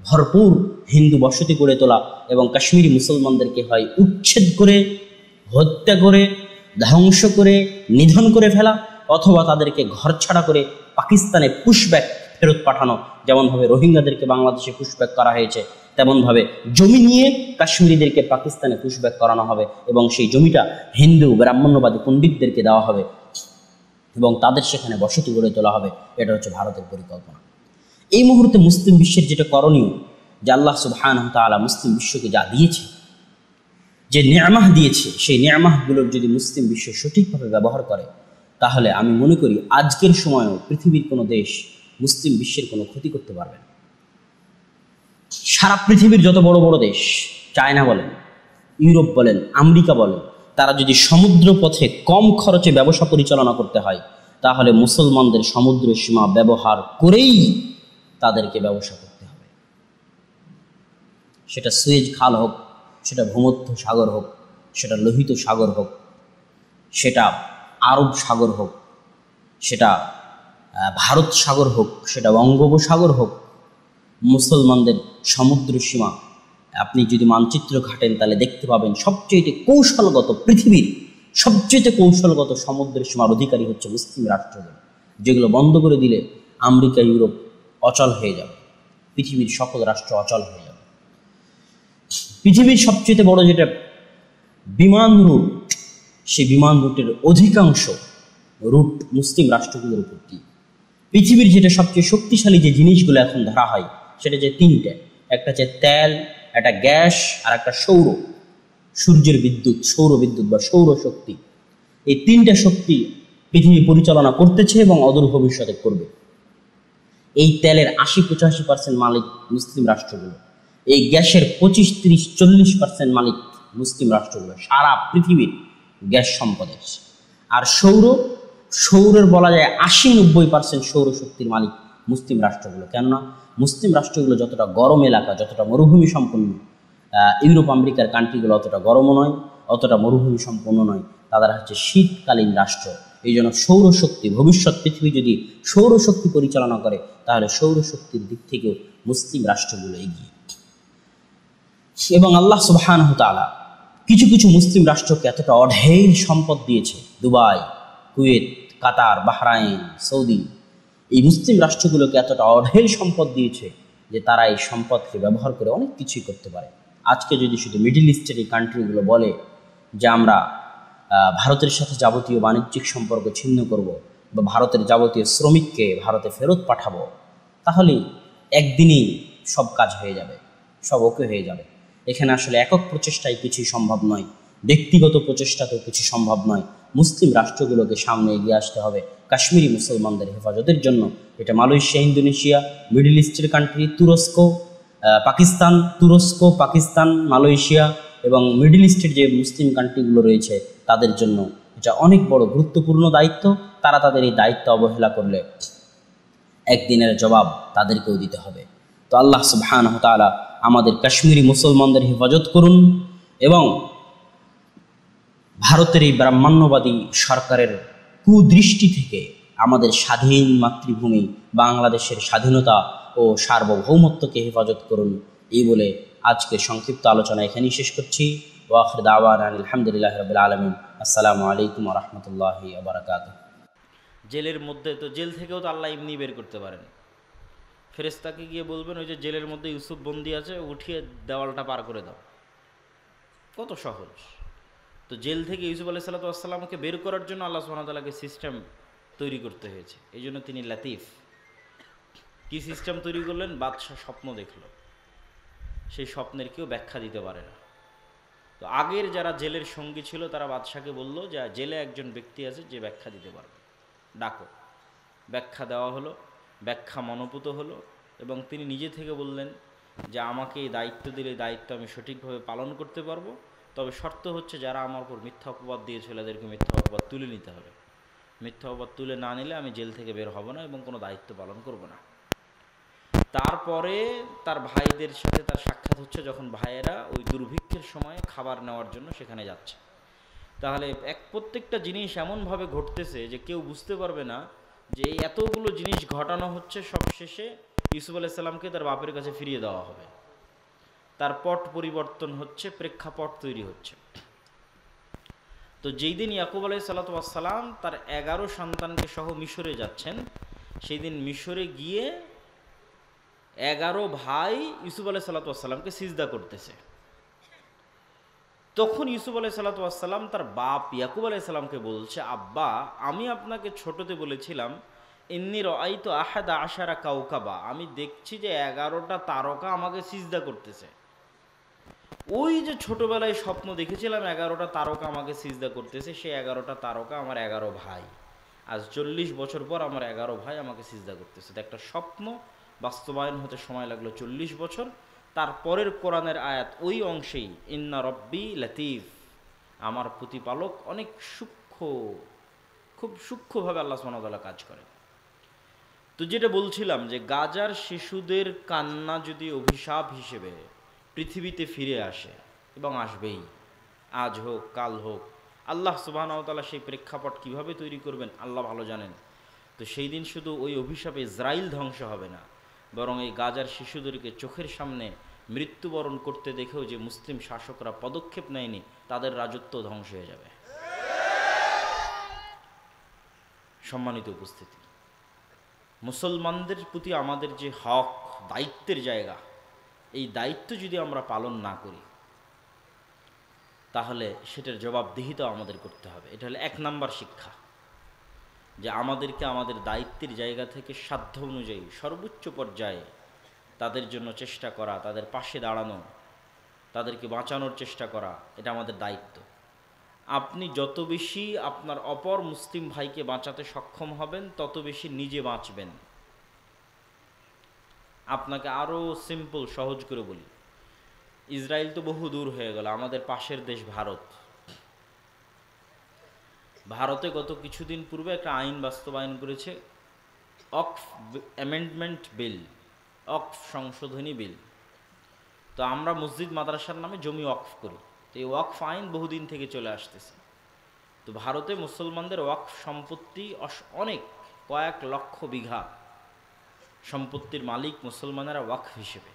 ভরপুর হিন্দু বসতি গড়ে তোলা এবং কাশ্মীরি মুসলমানদেরকে হয় উচ্ছেদ করে, হত্যা করে, ধ্বংস করে, নিধন করে ফেলা, অথবা তাদেরকে ঘরছাড়া করে পাকিস্তানে পুশব্যাক ফেরত পাঠানো। যেমনভাবে রোহিঙ্গাদেরকে বাংলাদেশে পুশব্যাক করা হয়েছে, তেমনভাবে জমি নিয়ে কাশ্মীরিদেরকে পাকিস্তানে পুশব্যাক করানো হবে এবং সেই জমিটা হিন্দু ব্রাহ্মণ্যবাদী পণ্ডিতদেরকে দেওয়া হবে এবং তাদের সেখানে বসতি গড়ে তোলা হবে। এটা হচ্ছে ভারতের পরিকল্পনা। এই মুহূর্তে মুসলিম বিশ্বের যেটা করণীয়, যে আল্লাহ সুবহানাহু ওয়া তাআলা মুসলিম বিশ্বকে যা দিয়েছে, যে নিয়ামাহ দিয়েছে, সেই নিয়ামাহগুলোর যদি মুসলিম বিশ্ব সঠিকভাবে ব্যবহার করে, তাহলে আমি মনে করি আজকের সময়েও পৃথিবীর কোনো দেশ মুসলিম বিশ্বের কোনো ক্ষতি করতে পারবে না। সারা পৃথিবীর যত বড় বড় দেশ, চায়না বলেন, ইউরোপ বলেন, আমেরিকা বলেন, তারা যদি সমুদ্র পথে কম খরচে ব্যবসা পরিচালনা করতে হয়, তাহলে মুসলমানদের সমুদ্র সীমা ব্যবহার করেই তাদেরকে ব্যবসা করতে হবে। সেটা সুয়েজ খাল হোক, সেটা ভূমধ্য সাগর হোক, সেটা লোহিত সাগর হোক, সেটা আরব সাগর হোক, সেটা ভারত সাগর হোক, সেটা বঙ্গোপসাগর হোক, মুসলমানদের সমুদ্র সীমা আপনি যদি মানচিত্র ঘাটেন তাহলে দেখতে পাবেন সবচেয়ে কৌশলগত, পৃথিবীর সবচেয়ে কৌশলগত সমুদ্র সীমার অধিকারী হচ্ছে মুসলিম রাষ্ট্রগুলো, যেগুলো বন্ধ করে দিলে আমেরিকা, ইউরোপ অচল হয়ে যাবে, পৃথিবীর সকল রাষ্ট্র অচল হয়ে যাবে। পৃথিবীর সবচেয়ে বড় যেটা বিমান রুট, সেই বিমান রুটের অধিকাংশ রুট মুসলিম রাষ্ট্রগুলোর উপর দিয়ে। পৃথিবীর যেটা সবচেয়ে শক্তিশালী যে জিনিসগুলো এখন ধরা হয়, সেটা যে তিনটে, একটা হচ্ছে তেল, একটা গ্যাস, আর একটা সূর্যের বিদ্যুৎ, সৌর বিদ্যুৎ বা সৌরশক্তি। এই তিনটা শক্তি পৃথিবী পরিচালনা করতেছে এবং অদূর ভবিষ্যতে করবে। এই তেলের 80-85% মালিক মুসলিম রাষ্ট্রগুলো, এই গ্যাসের 25-30-40% মালিক মুসলিম রাষ্ট্রগুলো, সারা পৃথিবীর গ্যাস সম্পদের। আর সৌরের বলা যায় 80-90% সৌরশক্তির মালিক মুসলিম রাষ্ট্রগুলো। কেননা মুসলিম রাষ্ট্রগুলো যতটা গরম এলাকা, যতটা মরুভূমি সম্পন্ন, ইউরোপ আমেরিকার কান্ট্রিগুলো অতটা গরমও নয়, অতটা মরুভূমি সম্পন্ন নয়, তারা হচ্ছে শীতকালীন রাষ্ট্র। এই জন্য সৌরশক্তি, ভবিষ্যৎ পৃথিবী যদি সৌরশক্তি পরিচালনা করে, তাহলে সৌরশক্তির দিক থেকেও মুসলিম রাষ্ট্রগুলো এগিয়ে। এবং আল্লাহ সুবহানাহু ওয়া তাআলা কিছু কিছু মুসলিম রাষ্ট্রকে এতটা অঢেল সম্পদ দিয়েছে, দুবাই, কুয়েত, কাতার, বাহরাইন, সৌদি, এই মুসলিম রাষ্ট্রগুলোকে এতটা অঢেল সম্পদ দিয়েছে যে তারা এই সম্পদকে ব্যবহার করে অনেক কিছুই করতে পারে। আজকে যদি শুধু মিডল ইস্টের এই কান্ট্রিগুলো বলে যে আমরা ভারতের সাথে যাবতীয় বাণিজ্যিক সম্পর্ক ছিন্ন করব বা ভারতের যাবতীয় শ্রমিককে ভারতে ফেরত পাঠাবো, তাহলে একদিনেই সব কাজ হয়ে যাবে, সব ওকে হয়ে যাবে। এখানে আসলে একক প্রচেষ্টায় কিছুই সম্ভব নয়, ব্যক্তিগত প্রচেষ্টাতেও কিছু সম্ভব নয়। মুসলিম রাষ্ট্রগুলোকে সামনে এগিয়ে আসতে হবে কাশ্মীরি মুসলমানদের হেফাজতের জন্য। এটা মালয়েশিয়া, ইন্দোনেশিয়া, মিডল ইস্টের কান্ট্রি, পাকিস্তান, মালয়েশিয়া এবং মিডল ইস্টের যে মুসলিম কান্ট্রিগুলো রয়েছে তাদের জন্য এটা অনেক বড় গুরুত্বপূর্ণ দায়িত্ব। তারা তাদের এই দায়িত্ব অবহেলা করলে একদিনের জবাব তাদেরকেও দিতে হবে। তো আল্লাহ সুবহানাহু ওয়া তাআলা আমাদের কাশ্মীরি মুসলমানদের হেফাজত করুন এবং ভারতের এই ব্রাহ্মণ্যবাদী সরকারের কুদৃষ্টি থেকে আমাদের স্বাধীন মাতৃভূমি বাংলাদেশের স্বাধীনতা ও সার্বভৌমত্বকে হেফাজত করুন। এই বলে আজকে সংক্ষিপ্ত আলোচনা এখানেই শেষ করছি। ওয়া আখির দাওয়ানা আলহামদুলিল্লাহি রাব্বিল আলামিন। আসসালামু আলাইকুম ওয়া রাহমাতুল্লাহি ওয়া বারাকাতুহু। জেলের মধ্যে তো জেল থেকেও তো আল্লাহ এমনি বের করতে পারেন। ফেরেশতাকে গিয়ে বলবেন ওই যে জেলের মধ্যে ইউসুফ বন্দি আছে, উঠিয়ে দেওয়ালটা পার করে দাও। কত সহজ। তো জেল থেকে ইউসুফ আলাইহিস সালাতু ওয়াস সালামকে বের করার জন্য আল্লাহ সুবহানাহু ওয়া তাআলাকে সিস্টেম তৈরি করতে হয়েছে। এই জন্য তিনি লাতিফ। কি সিস্টেম তৈরি করলেন? বাদশাহ স্বপ্ন দেখল, সেই স্বপ্নের কেউ ব্যাখ্যা দিতে পারে না। তো আগের যারা জেলের সঙ্গী ছিল তারা বাদশাকে বলল যে জেলে একজন ব্যক্তি আছে যে ব্যাখ্যা দিতে পারবে, ডাকো। ব্যাখ্যা দেওয়া হলো, ব্যাখ্যা মনোপুত হলো এবং তিনি নিজে থেকে বললেন যে আমাকে এই দায়িত্ব দিলে এই দায়িত্ব আমি সঠিকভাবে পালন করতে পারবো, তবে শর্ত হচ্ছে যারা আমার উপর মিথ্যা অপবাদ দিয়েছিল এদেরকে মিথ্যা অপবাদ তুলে নিতে হবে। মিথ্যা অপবাদ তুলে না নিলে আমি জেল থেকে বের হব না এবং কোনো দায়িত্ব পালন করব না। তারপরে তার ভাইদের সাথে তার সাক্ষাৎ হচ্ছে, যখন ভাইয়েরা ওই দুর্ভিক্ষের সময় খাবার নেওয়ার জন্য সেখানে যাচ্ছে। তাহলে প্রত্যেকটা জিনিস এমনভাবে ঘটতেছে যে কেউ বুঝতে পারবে না যে এই এতগুলো জিনিস ঘটানো হচ্ছে, সব শেষে ইউসুফ আলাইহিস সালামকে তার বাপের কাছে ফিরিয়ে দেওয়া হবে। তার পট পরিবর্তন হচ্ছে, প্রেক্ষাপট তৈরি হচ্ছে। তো যেই দিন ইয়াকুব আলাইহিস সালাম তার 11 সন্তানকে সহ মিশরে যাচ্ছেন, সেই দিন মিশরে গিয়ে 11 ভাই ইউসুফ আলাইহিস সালামকে সিজদা করতেছে। তখন ইউসুফ আলাইহিস সালাম তার বাপ ইয়াকুব আলাইহিস সালামকে বলছে, আব্বা, আমি আপনাকে ছোটতে বলেছিলাম ইন্নী রাআইতু আহাদা আশারা কাওকাবা, আমি দেখছি যে 11টা তারকা আমাকে সিজদা করতেছে। ওই যে ছোটবেলায় স্বপ্ন দেখেছিলাম 11টা তারকা আমাকে সিজদা করতেছে, সেই 11টা তারকা আমার 11 ভাই। আজ 40 বছর পর আমার 11 ভাই আমাকে সিজদা করতেছে। তো একটা স্বপ্ন বাস্তবায়ন হতে সময় লাগলো 40 বছর। তারপরের কোরআনের আয়াত ওই অংশেই, ইন্না রব্বি লাতিফ, আমার প্রতিপালক অনেক সূক্ষ্ম, খুব সূক্ষ্মভাবে আল্লাহ সুবহানাহু ওয়া তাআলা কাজ করে। তো যেটা বলছিলাম যে গাজার শিশুদের কান্না যদি অভিশাপ হিসেবে পৃথিবীতে ফিরে আসে, এবং আসবেই, আজ হোক কাল হোক, আল্লাহ সুবহানাহু ওয়া তাআলা সেই প্রেক্ষাপট কীভাবে তৈরি করবেন আল্লাহ ভালো জানেন। তো সেই দিন শুধু ওই অভিশাপে ইসরাইল ধ্বংস হবে না, বরং এই গাজার শিশুদেরকে চোখের সামনে মৃত্যুবরণ করতে দেখেও যে মুসলিম শাসকরা পদক্ষেপ নেয়নি, তাদের রাজত্ব ধ্বংস হয়ে যাবে। সম্মানিত উপস্থিতি, মুসলমানদের প্রতি আমাদের যে হক, দায়িত্বের জায়গা, এই দায়িত্ব যদি আমরা পালন না করি তাহলে সেটার জবাবদিহিতা আমাদের করতে হবে। এটা হলো 1 নম্বর শিক্ষা, যে আমাদেরকে আমাদের দায়িত্বের জায়গা থেকে সাধ্য অনুযায়ী সর্বোচ্চ পর্যায়ে তাদের জন্য চেষ্টা করা, তাদের পাশে দাঁড়ানো, তাদেরকে বাঁচানোর চেষ্টা করা, এটা আমাদের দায়িত্ব। আপনি যত বেশি আপনার অপর মুসলিম ভাইকে বাঁচাতে সক্ষম হবেন, তত বেশি নিজে বাঁচবেন। আপনাকে আরও সিম্পল, সহজ করে বলি, ইসরায়েল তো বহু দূর হয়ে গেল, আমাদের পাশের দেশ ভারত। ভারতে গত কিছুদিন পূর্বে একটা আইন বাস্তবায়ন করেছে, ওয়াকফ অ্যামেন্ডমেন্ট বিল, ওয়াকফ সংশোধনী বিল। তো আমরা মসজিদ মাদ্রাসার নামে জমি ওয়াকফ করি, তো এই ওয়াকফ আইন বহুদিন থেকে চলে আসতেছে। তো ভারতে মুসলমানদের ওয়াকফ সম্পত্তি অনেক, কয়েক লক্ষ বিঘা সম্পত্তির মালিক মুসলমানেরা ওয়াকফ হিসেবে।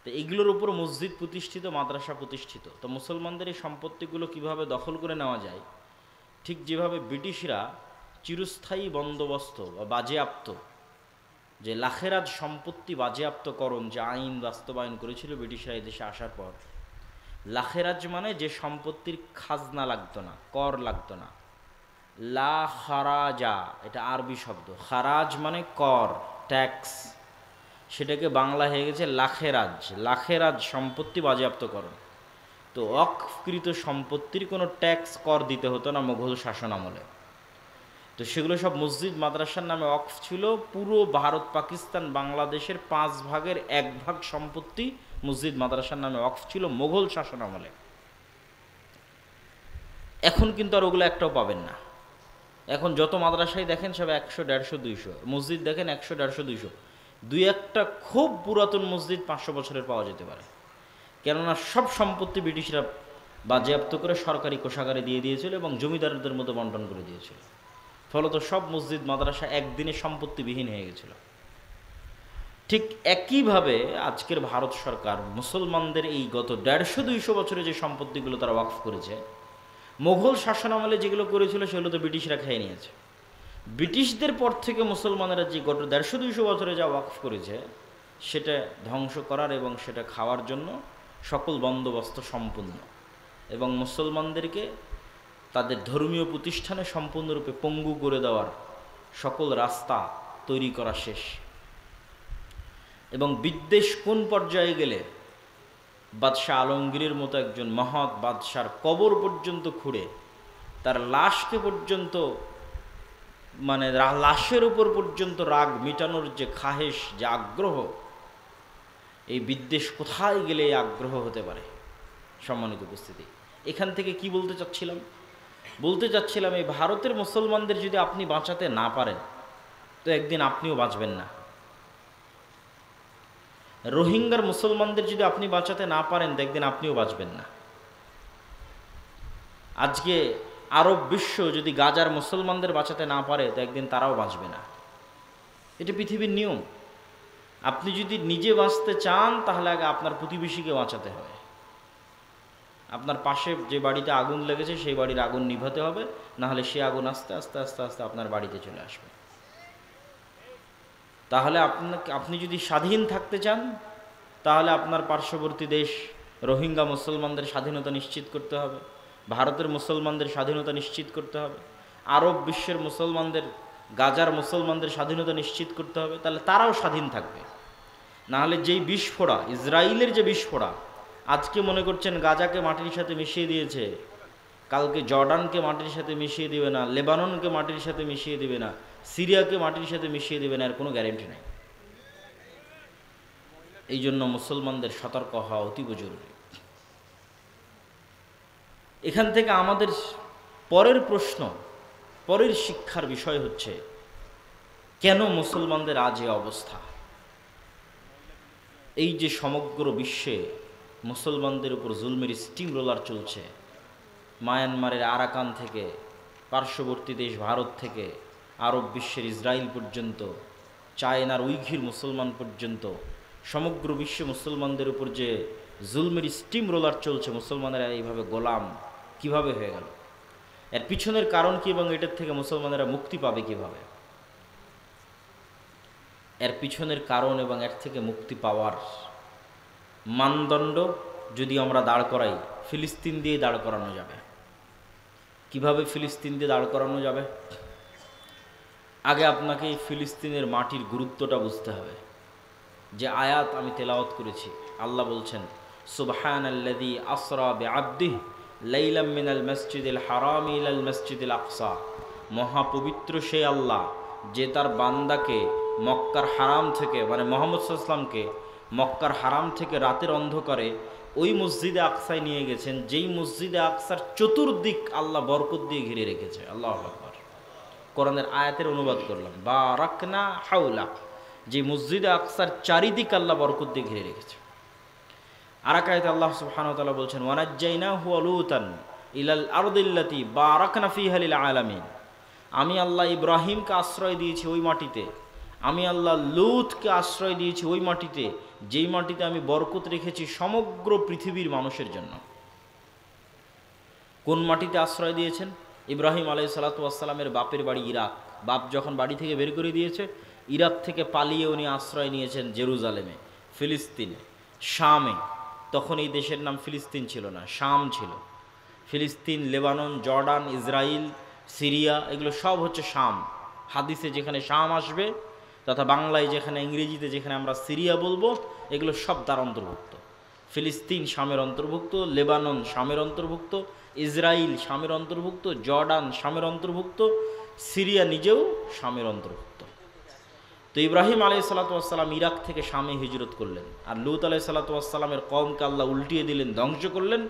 তো এগুলোর উপর মসজিদ প্রতিষ্ঠিত, মাদ্রাসা প্রতিষ্ঠিত। তো মুসলমানদের এই সম্পত্তিগুলো কিভাবে দখল করে নেওয়া যায়, ঠিক যেভাবে ব্রিটিশরা চিরস্থায়ী বন্দোবস্ত বা বাজেয়াপ্ত, যে লাখেরাজ সম্পত্তি বাজেয়াপ্তকরণ যে আইন বাস্তবায়ন করেছিল ব্রিটিশরা এদেশে আসার পর, লাখেরাজ মানে যে সম্পত্তির খাজনা লাগতো না, কর লাগতো না। লা খারাজা, এটা আরবি শব্দ, খারাজ মানে কর, ট্যাক্স, সেটাকে বাংলা হয়ে গেছে লাখেরাজ। লাখেরাজ সম্পত্তি বাজেয়াপ্তকরণ। তো ওয়াকফকৃত সম্পত্তির কোনো ট্যাক্স, কর দিতে হতো না মুঘল শাসন আমলে। তো সেগুলো সব মসজিদ মাদ্রাসার নামে ওয়াকফ ছিল। পুরো ভারত, পাকিস্তান, বাংলাদেশের 5 ভাগের 1 ভাগ সম্পত্তি মসজিদ মাদ্রাসার নামে ওয়াকফ ছিল মুঘল শাসন আমলে। এখন কিন্তু আর ওগুলো একটাও পাবেন না। এখন যত মাদ্রাসায় দেখেন সব 100, 150, 200, মসজিদ দেখেন 100, 150, 200। 2-1টা খুব পুরাতন মসজিদ 500 বছরের পাওয়া যেতে পারে, কেননা সব সম্পত্তি ব্রিটিশরা বাজেয়াপ্ত করে সরকারি কোষাগারে দিয়ে দিয়েছিল এবং জমিদারদের মধ্যে বন্টন করে দিয়েছিল। ফলত সব মসজিদ মাদ্রাসা একদিনে সম্পত্তিবিহীন হয়ে গেছিল। ঠিক একইভাবে আজকের ভারত সরকার মুসলমানদের এই গত 150-200 বছরে যে সম্পত্তিগুলো তারা ওয়াকফ করেছে, মুঘল শাসনামলে যেগুলো করেছিল সেগুলো তো ব্রিটিশরা খেয়ে নিয়েছে। ব্রিটিশদের পর থেকে মুসলমানেরা যে গত 150-200 বছরে যা ওয়াকফ করেছে, সেটা ধ্বংস করার এবং সেটা খাওয়ার জন্য সকল বন্দোবস্ত সম্পূর্ণ, এবং মুসলমানদেরকে তাদের ধর্মীয় প্রতিষ্ঠানে সম্পূর্ণরূপে পঙ্গু করে দেওয়ার সকল রাস্তা তৈরি করা শেষ। এবং বিদ্বেষ কোন পর্যায়ে গেলে বাদশাহ আলমগীরের মতো একজন মহৎ বাদশার কবর পর্যন্ত খুঁড়ে তার লাশকে পর্যন্ত, মানে লাশের উপর পর্যন্ত রাগ মিটানোর যে খাহেশ, যে আগ্রহ, এই বিদ্বেষ কোথায় গেলে এই আগ্রহ হতে পারে। সম্মানিত উপস্থিতি, এখান থেকে কি বলতে চাচ্ছিলাম, বলতে চাচ্ছিলাম, এই ভারতের মুসলমানদের যদি আপনি বাঁচাতে না পারেন তো একদিন আপনিও বাঁচবেন না। রোহিঙ্গার মুসলমানদের যদি আপনি বাঁচাতে না পারেন তো একদিন আপনিও বাঁচবেন না। আজকে আরব বিশ্ব যদি গাজার মুসলমানদের বাঁচাতে না পারে তো একদিন তারাও বাঁচবে না। এটা পৃথিবীর নিয়ম। আপনি যদি নিজে বাঁচতে চান তাহলে আগে আপনার প্রতিবেশীকে বাঁচাতে হবে। আপনার পাশে যে বাড়িতে আগুন লেগেছে সেই বাড়ির আগুন নিভাতে হবে, নাহলে সে আগুন আস্তে আস্তে আস্তে আস্তে আপনার বাড়িতে চলে আসবে। তাহলে আপনি যদি স্বাধীন থাকতে চান তাহলে আপনার পার্শ্ববর্তী দেশ রোহিঙ্গা মুসলমানদের স্বাধীনতা নিশ্চিত করতে হবে, ভারতের মুসলমানদের স্বাধীনতা নিশ্চিত করতে হবে, আরব বিশ্বের মুসলমানদের, গাজার মুসলমানদের স্বাধীনতা নিশ্চিত করতে হবে, তাহলে তারাও স্বাধীন থাকবে। নাহলে যেই বিস্ফোরা, ইসরায়েলের যে বিস্ফোরা, আজকে মনে করছেন গাজাকে মাটির সাথে মিশিয়ে দিয়েছে, কালকে জর্ডানকে মাটির সাথে মিশিয়ে দিবে না, লেবাননকে মাটির সাথে মিশিয়ে দিবে না, সিরিয়াকে মাটির সাথে মিশিয়ে দিবে না, এর কোনো গ্যারেন্টি নেই। এই জন্য মুসলমানদের সতর্ক হওয়া অতীব জরুরি। এখান থেকে আমাদের পরের প্রশ্ন, পরের শিক্ষার বিষয় হচ্ছে, কেন মুসলমানদের আজ এ অবস্থা? এই যে সমগ্র বিশ্বে মুসলমানদের উপর জুলমের স্টিম রোলার চলছে, মায়ানমারের আরাকান থেকে পার্শ্ববর্তী দেশ ভারত থেকে আরব বিশ্বের ইসরায়েল পর্যন্ত, চায়নার উইঘুর মুসলমান পর্যন্ত সমগ্র বিশ্বে মুসলমানদের উপর যে জুলমের স্টিম রোলার চলছে, মুসলমানেরা এইভাবে গোলাম কিভাবে হয়ে গেল? এর পিছনের কারণ কি এবং এটার থেকে মুসলমানেরা মুক্তি পাবে কিভাবে? এর পিছনের কারণ এবং এর থেকে মুক্তি পাওয়ার মানদণ্ড যদি আমরা দাঁড় করাই, ফিলিস্তিন দিয়ে দাঁড় করানো যাবে। কিভাবে ফিলিস্তিন দিয়ে দাঁড় করানো যাবে? আগে আপনাকে এই ফিলিস্তিনের মাটির গুরুত্বটা বুঝতে হবে। যে আয়াত আমি তেলাওয়াত করেছি, আল্লাহ বলছেন, সুবহানাল্লাযী আসরা বিআবদিহি লাইলাম মিনাল মসজিদিল হারাম ইলাল মসজিদিল আকসা। মহাপবিত্র সেই আল্লাহ যে তার বান্দাকে মক্কার হারাম থেকে, মানে মুহাম্মদ সাল্লাল্লাহু আলাইহি ওয়াসাল্লামকে মক্কার হারাম থেকে রাতের অন্ধকারে ওই মসজিদে আকসায় নিয়ে গেছেন, যেই মসজিদে আকসার চতুর্দিক আল্লাহ বরকত দিয়ে ঘিরে রেখেছে। আল্লাহু আকবার। কোরআনের আয়াতের অনুবাদ করলাম, বারাকনা হাওলা, যে মসজিদে আকসার চারিদিক আল্লাহ বরকত দিয়ে ঘিরে রেখেছে। আর এক আয়াতে আল্লাহ সুবহানাহু ওয়া তাআলা বলছেন, ওয়ানাজ্জাইনাহু ওয়া লূতান ইলাল আরদিল্লাতী বারাকনা ফীহা লিল আলামিন। আমি আল্লাহ ইব্রাহিমকে আশ্রয় দিয়েছি ওই মাটিতে, আমি আল্লাহ লূতকে আশ্রয় দিয়েছি ওই মাটিতে, যেই মাটিতে আমি বরকত রেখেছি সমগ্র পৃথিবীর মানুষের জন্য। কোন মাটিতে আশ্রয় দিয়েছেন? ইব্রাহিম আলাইহিস সালাতু ওয়াস সালামের বাপের বাড়ি ইরাক। বাপ যখন বাড়ি থেকে বের করে দিয়েছে, ইরাক থেকে পালিয়ে উনি আশ্রয় নিয়েছেন জেরুজালেমে, ফিলিস্তিনে, শামে। তখন এই দেশের নাম ফিলিস্তিন ছিল না, শাম ছিল। ফিলিস্তিন, লেবানন, জর্ডান, ইসরায়েল, সিরিয়া, এগুলো সব হচ্ছে শাম। হাদিসে যেখানে শাম আসবে, তথা বাংলায় যেখানে, ইংরেজিতে যেখানে আমরা সিরিয়া বলবো, এগুলো সব তার অন্তর্ভুক্ত। ফিলিস্তিন শামের অন্তর্ভুক্ত, লেবানন শামের অন্তর্ভুক্ত, ইসরায়েল শামের অন্তর্ভুক্ত, জর্ডান শামের অন্তর্ভুক্ত, সিরিয়া নিজেও শামের অন্তর্ভুক্ত। তো ইব্রাহিম আলাইহিস সালাতু ওয়াস সালাম ইরাক থেকে শামে হিজরত করলেন, আর লূত আলাইহিস সালাতু ওয়াস সালামের কওমকে আল্লাহ উল্টিয়ে দিলেন, ধ্বংস করলেন।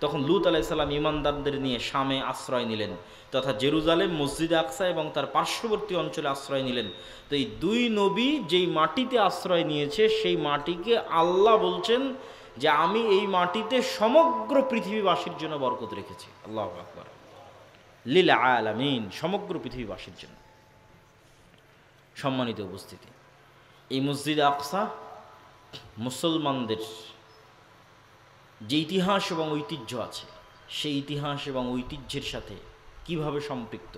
তখন লূত আলাইহিস সালাম ঈমানদারদের নিয়ে শামে আশ্রয় নিলেন, তথা জেরুজালেম, মসজিদে আকসা এবং তার পার্শ্ববর্তী অঞ্চলে আশ্রয় নিলেন। তো এই দুই নবী যেই মাটিতে আশ্রয় নিয়েছে, সেই মাটিকে আল্লাহ বলছেন যে আমি এই মাটিতে সমগ্র পৃথিবীবাসীর জন্য বরকত রেখেছি। আল্লাহু আকবার। লিল আলামিন, সমগ্র পৃথিবীবাসীর জন্য। সম্মানিত উপস্থিতি, এই মসজিদে আকসা মুসলমানদের যে ইতিহাস এবং ঐতিহ্য আছে, সেই ইতিহাস এবং ঐতিহ্যের সাথে কিভাবে সম্পৃক্ত?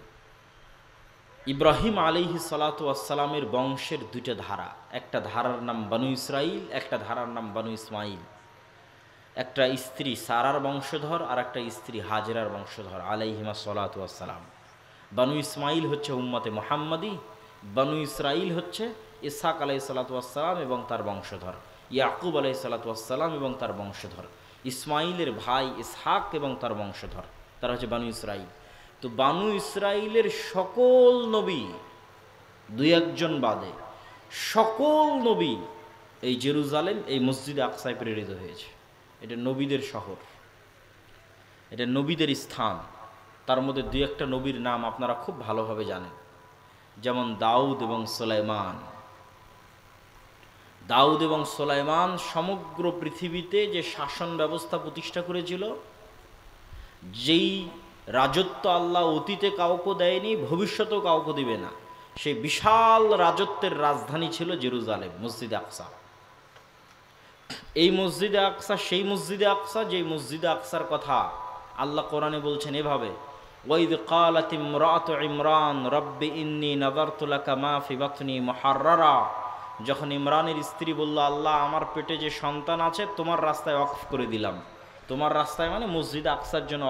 ইব্রাহিম আলাইহিস সালাতু ওয়াস সালামের বংশের দুইটা ধারা, একটা ধারার নাম বানু ইসরাইল, একটা ধারার নাম বানু ইসমাইল। একটা স্ত্রী সারার বংশধর আর একটা স্ত্রী হাজেরার বংশধর আলাইহিমা সালাতু ওয়াস সালাম। বানু ইসমাইল হচ্ছে উম্মতে মুহাম্মাদি, বানু ইসরাইল হচ্ছে ইসহাক আলাইহিস সালাতু ওয়াস সালাম এবং তার বংশধর, ইয়াকুব আলাইহিস সালাতু ওয়াস সালাম এবং তার বংশধর, ইসমাইলের ভাই ইসহাক এবং তার বংশধর, তারা হচ্ছে বানু ইসরাইল। তো বানু ইসরাইলের সকল নবী, দুই একজন বাদে সকল নবী এই জেরুজালেম, এই মসজিদে আকসায় প্রেরিত হয়েছে। এটা নবীদের শহর, এটা নবীদের স্থান। তার মধ্যে দুই একটা নবীর নাম আপনারা খুব ভালোভাবে জানেন, যেমন দাউদ এবং সুলাইমান। দাউদ এবং সুলাইমান সমগ্র পৃথিবীতে যে শাসন ব্যবস্থা প্রতিষ্ঠা করেছিল, যেই রাজত্ব আল্লাহ অতীতে কাউকে দেয়নি, ভবিষ্যতেও কাউকে দিবে না, সেই বিশাল রাজত্বের রাজধানী ছিল জেরুজালেম, মসজিদে আকসা। এই মসজিদে আকসা সেই মসজিদে আকসা যেই মসজিদে আকসার কথা আল্লাহ কোরআনে বলছেন এভাবে, ওয়াইদ ক্বালাত ইমরাতু ইমরান রব্বি ইন্নী নাযারতু লাকা মা ফি বাতনি মুহাররারা। যখন ইমরানের স্ত্রী বলল, আল্লাহ আমার পেটে যে সন্তান আছে তোমার রাস্তায় ওয়াকফ করে দিলাম। তোমার রাস্তায় মানে মসজিদে আকসার জন্য